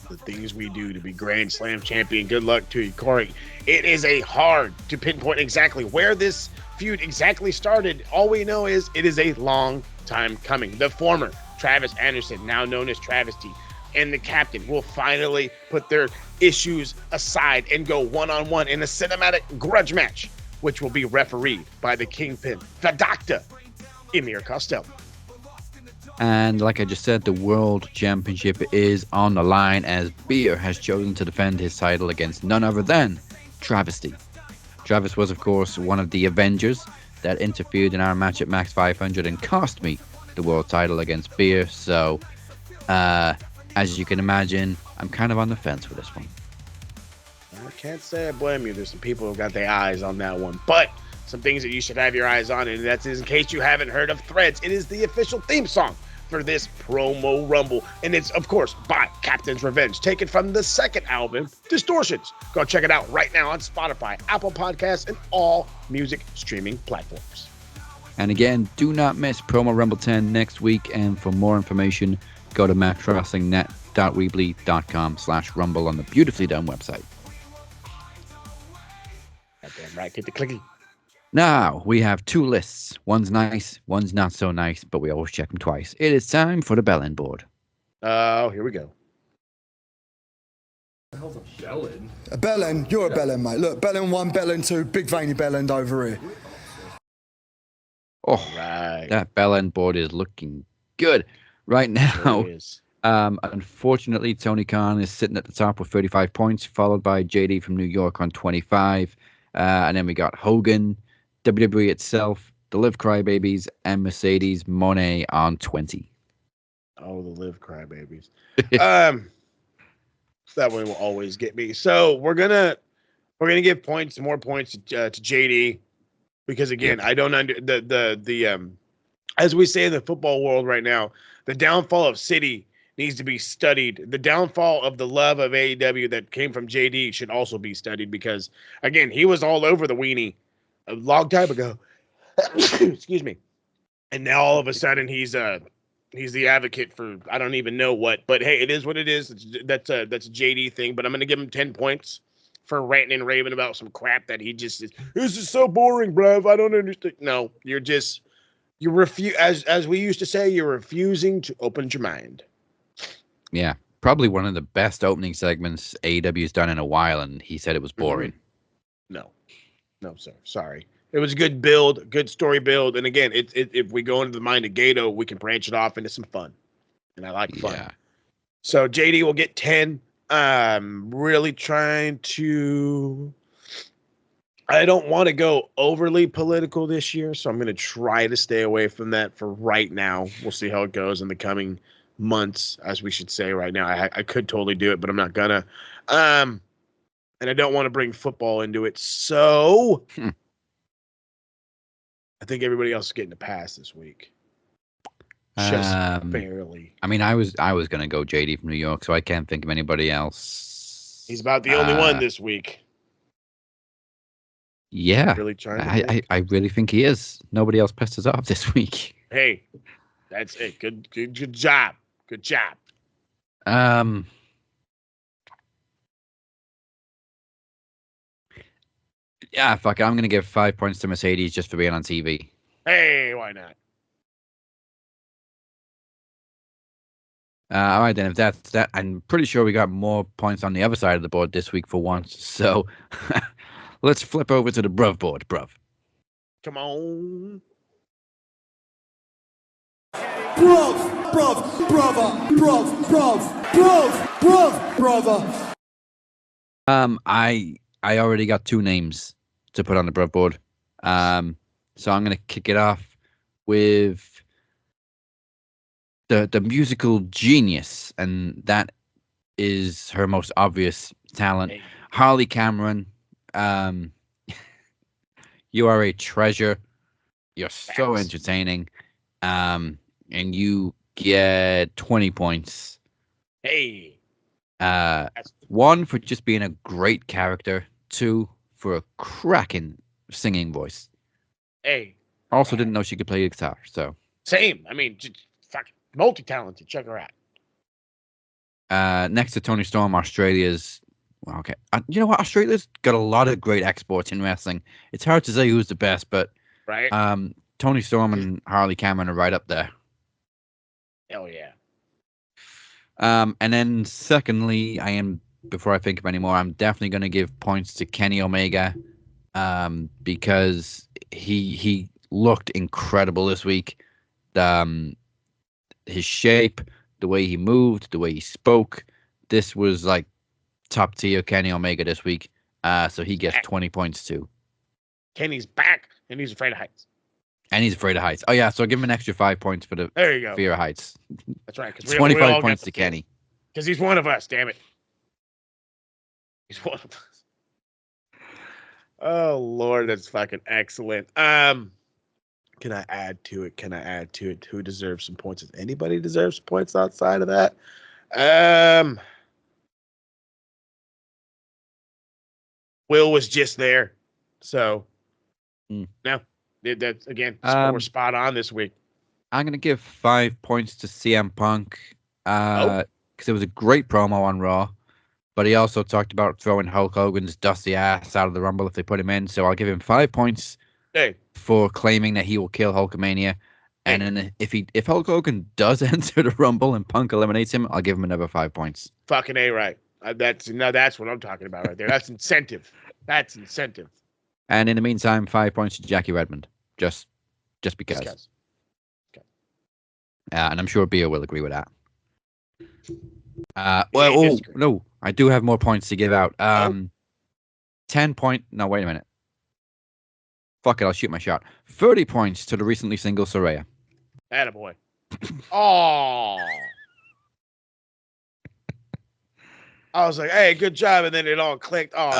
The things we do to be Grand Slam champion. Good luck to you, Corey. It is a hard to pinpoint exactly where this feud exactly started. All we know is it is a long time coming. The former Travis Anderson, now known as Travesty, and the captain will finally put their issues aside and go one-on-one in a cinematic grudge match, which will be refereed by the Kingpin, the Doctor, Emir Costello. And like I just said, the World Championship is on the line as Beer has chosen to defend his title against none other than Travesty. Travis was, of course, one of the Avengers that interfered in our match at Max 500 and cost me the world title against Beer. So, as you can imagine, I'm kind of on the fence with this one. I can't say I blame you. There's some people who got their eyes on that one. But some things that you should have your eyes on, and that's in case you haven't heard of Threads. It is the official theme song for this promo rumble, and it's of course by Captain's Revenge, taken from the second album, Distortions. Go check it out right now on Spotify, Apple Podcasts, and all music streaming platforms. And again, do not miss Promo Rumble 10 next week, and for more information, go to maxwrestlingnet.weebly.com/rumble on the beautifully done website. Goddamn right, get the clicky. Now, we have 2 lists. One's nice, one's not so nice, but we always check them twice. It is time for the bell-in board. Oh, here we go. A bellend? You're a bellend, mate. Look, bellend 1, bellend 2, big veiny bellend over here. Oh, Right. that bell-in board is looking good. Right now, There it is. unfortunately, Tony Khan is sitting at the top with 35 points, followed by JD from New York on 25. And then we got Hogan, WWE itself, the Live Crybabies, and Mercedes Monet on 20. Oh, the Live Crybabies. That one will always get me. So we're gonna give more points to JD, because again, I don't as we say in the football world right now, the downfall of City needs to be studied. The downfall of the love of AEW that came from JD should also be studied, because again, he was all over the weenie a long time ago. Excuse me. And now all of a sudden he's the advocate for I don't even know what, but hey, it is what it is. That's a JD thing, but I'm going to give him 10 points for ranting and raving about some crap that he just is. This is so boring, bruv. I don't understand. No, you refuse, as we used to say, you're refusing to open your mind. Yeah, probably one of the best opening segments AEW's done in a while, and he said it was boring. No, sir. Sorry. It was a good build, good story build. And again, if we go into the mind of Gato, we can branch it off into some fun. And I like fun. Yeah. So JD will get 10. Really trying to... I don't want to go overly political this year, so I'm going to try to stay away from that for right now. We'll see how it goes in the coming months, as we should say right now. I could totally do it, but I'm not gonna. And I don't want to bring football into it, so I think everybody else is getting a pass this week. Just barely. I mean, I was going to go JD from New York, so I can't think of anybody else. He's about the only one this week. Yeah, Really trying to I really think he is. Nobody else pissed us off this week. Hey, that's it. Good job. Good job. Yeah, fuck it. I'm going to give 5 points to Mercedes just for being on TV. Hey, why not? All right, then. If that's that, I'm pretty sure we got more points on the other side of the board this week for once. So let's flip over to the bruv board. Bruv. Come on. Brother. I already got 2 names to put on the bruv board. So I'm going to kick it off with the musical genius, and that is her most obvious talent. Hey. Harley Cameron, you are a treasure. You're so entertaining. And you get 20 points. Hey. 1 for just being a great character. 2 for a cracking singing voice. Hey. Also didn't know she could play guitar, so. Same. I mean, just fucking multi-talented. Check her out. Next to Tony Storm, Australia's. Well, okay. You know what? Australia's got a lot of great exports in wrestling. It's hard to say who's the best, but Right? Tony Storm and Harley Cameron are right up there. Hell yeah. And then secondly, before I think of any more, I'm definitely going to give points to Kenny Omega, because he looked incredible this week. His shape, the way he moved, the way he spoke, this was like top tier Kenny Omega this week. So he gets 20 points too. Kenny's back, and he's afraid of heights. And he's afraid of heights. Oh yeah, so I'll give him an extra 5 points for the There you go. fear of heights. That's right. 25 points to Kenny. Because he's one of us, damn it. He's one of us. Oh, Lord, that's fucking excellent. Can I add to it? Who deserves some points? Does anybody deserve some points outside of that? Will was just there. So, no. That's, again, we're spot on this week. I'm going to give 5 points to CM Punk. Because it was a great promo on Raw. But he also talked about throwing Hulk Hogan's dusty ass out of the Rumble if they put him in. So I'll give him 5 points for claiming that he will kill Hulkamania. And then if Hulk Hogan does enter the Rumble and Punk eliminates him, I'll give him another 5 points. Fucking A, right. That's what I'm talking about right there. That's incentive. That's incentive. And in the meantime, 5 points to Jackie Redmond. Just because. Okay. And I'm sure Beer will agree with that. No, I do have more points to give out. 10 point. No, wait a minute. Fuck it, I'll shoot my shot. 30 points to the recently single Saraya. Attaboy. Oh. I was like, hey, good job, and then it all clicked. Oh,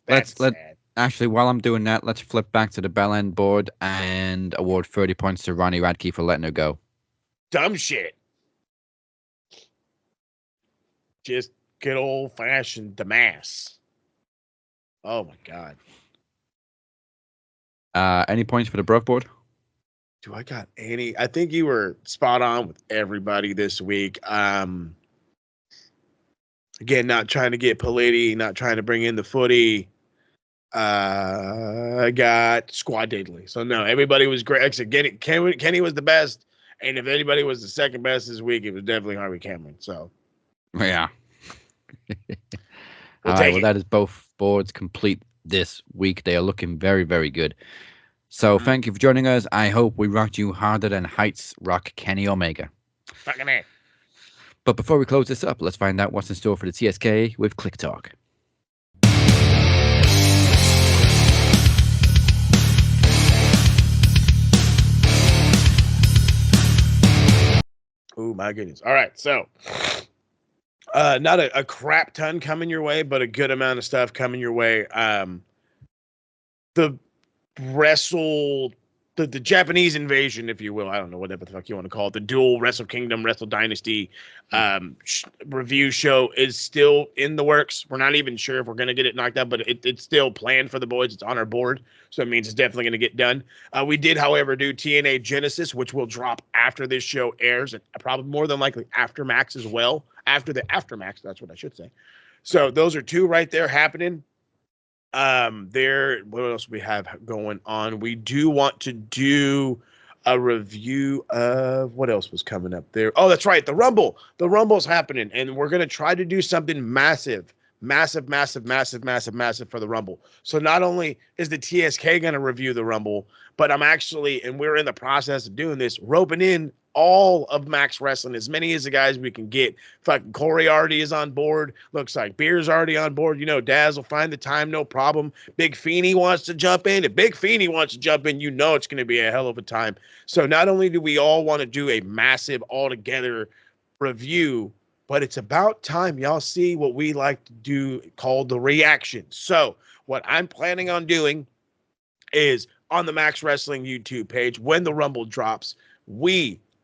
that's sad. Actually, while I'm doing that, let's flip back to the Bell End board and award 30 points to Ronnie Radke for letting her go. Dumb shit. Just good old-fashioned Damas. Oh, my God. Any points for the Broke board? Do I got any? I think you were spot on with everybody this week. Again, not trying to get Politi, not trying to bring in the footy. I got Squad Daily. So, no, everybody was great. Except Kenny was the best. And if anybody was the second best this week, it was definitely Harvey Cameron. So, yeah. All right, well, that is both boards complete this week. They are looking very, very good. So, thank you for joining us. I hope we rocked you harder than Heights rock Kenny Omega. Fucking it. But before we close this up, let's find out what's in store for the TSK with Click Talk. Oh, my goodness. All right, so not a crap ton coming your way, but a good amount of stuff coming your way. The Japanese invasion, if you will, I don't know whatever the fuck you want to call it, the dual Wrestle Kingdom, Wrestle Dynasty review show is still in the works. We're not even sure if we're going to get it knocked out, but it's still planned for the boys. It's on our board, so it means it's definitely going to get done. We did, however, do TNA Genesis, which will drop after this show airs, and probably more than likely after Max as well. After the Aftermax, that's what I should say. So those are two right there happening. What else we have going on? We do want to do a review of what else was coming up there. Oh, that's right, the Rumble. The Rumble's happening, and we're gonna try to do something massive for the Rumble. So not only is the TSK gonna review the Rumble, but I'm actually, and we're in the process of doing this, roping in all of Max Wrestling, as many as the guys we can get. Fucking Corey already is on board. Looks like Beer's already on board. You know, Daz will find the time, no problem. Big Feeney wants to jump in. If Big Feeney wants to jump in, you know it's going to be a hell of a time. So not only do we all want to do a massive all-together review, but it's about time y'all see what we like to do called the reaction. So what I'm planning on doing is on the Max Wrestling YouTube page, when the Rumble drops,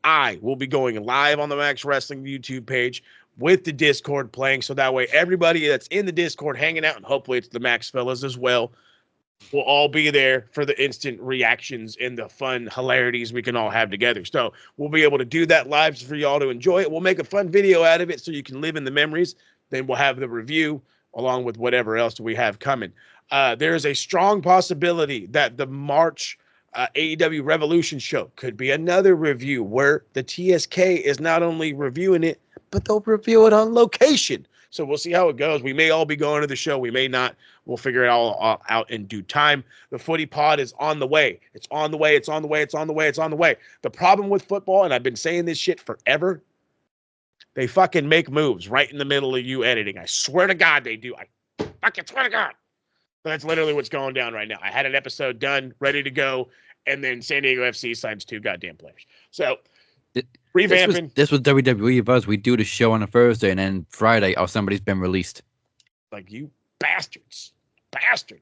I will be going live on the Max Wrestling YouTube page with the Discord playing. So that way everybody that's in the Discord hanging out, and hopefully it's the Max fellas as well, will all be there for the instant reactions and the fun hilarities we can all have together. So we'll be able to do that live for y'all to enjoy it. We'll make a fun video out of it so you can live in the memories. Then we'll have the review along with whatever else we have coming. There is a strong possibility that the March AEW Revolution show could be another review where the TSK is not only reviewing it, but they'll review it on location. So we'll see how it goes. We may all be going to the show. We may not. We'll figure it all out in due time. The footy pod is on the way. It's on the way. It's on the way. It's on the way. It's on the way. The problem with football, and I've been saying this shit forever, they fucking make moves right in the middle of you editing. I swear to God they do. I fucking swear to God. But that's literally what's going down right now. I had an episode done, ready to go, and then San Diego FC signs 2 goddamn players. So revamping. This was WWE of us. We do the show on a Thursday, and then Friday, somebody's been released. Like, you bastards.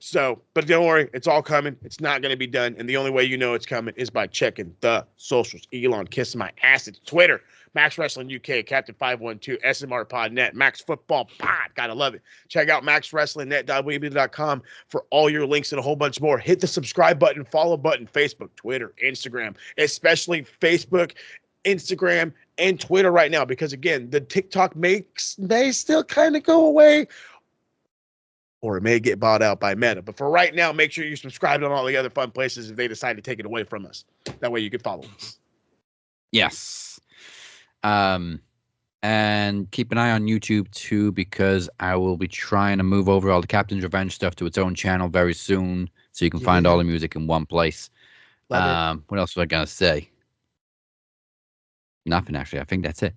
So, but don't worry, it's all coming. It's not going to be done. And the only way you know it's coming is by checking the socials. Elon kissing my ass. It's Twitter, Max Wrestling UK, Captain 512, SMR Pod.net, Max Football Pod. Gotta love it. Check out maxwrestlingnet.weebly.com for all your links and a whole bunch more. Hit the subscribe button, follow button, Facebook, Twitter, Instagram, especially Facebook, Instagram, and Twitter right now, because again, the TikTok may still kind of go away, or it may get bought out by Meta. But for right now, make sure you subscribe on all the other fun places if they decide to take it away from us. That way you can follow us. Yes. And keep an eye on YouTube too, because I will be trying to move over all the Captain's Revenge stuff to its own channel very soon, so you can find all the music in one place. What else was I gonna say? Nothing, actually. I think that's it.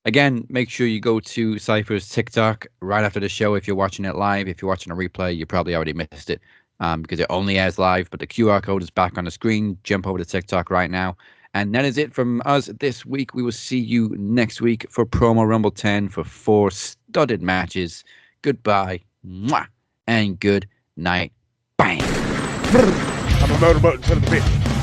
Again, make sure you go to Cypher's TikTok right after the show if you're watching it live. If you're watching a replay, you probably already missed it because it only airs live, but the QR code is back on the screen. Jump over to TikTok right now. And that is it from us this week. We will see you next week for Promo Rumble 10 for 4 studded matches. Goodbye. Mwah, and good night. Bang. I'm a motorboat instead of the bitch.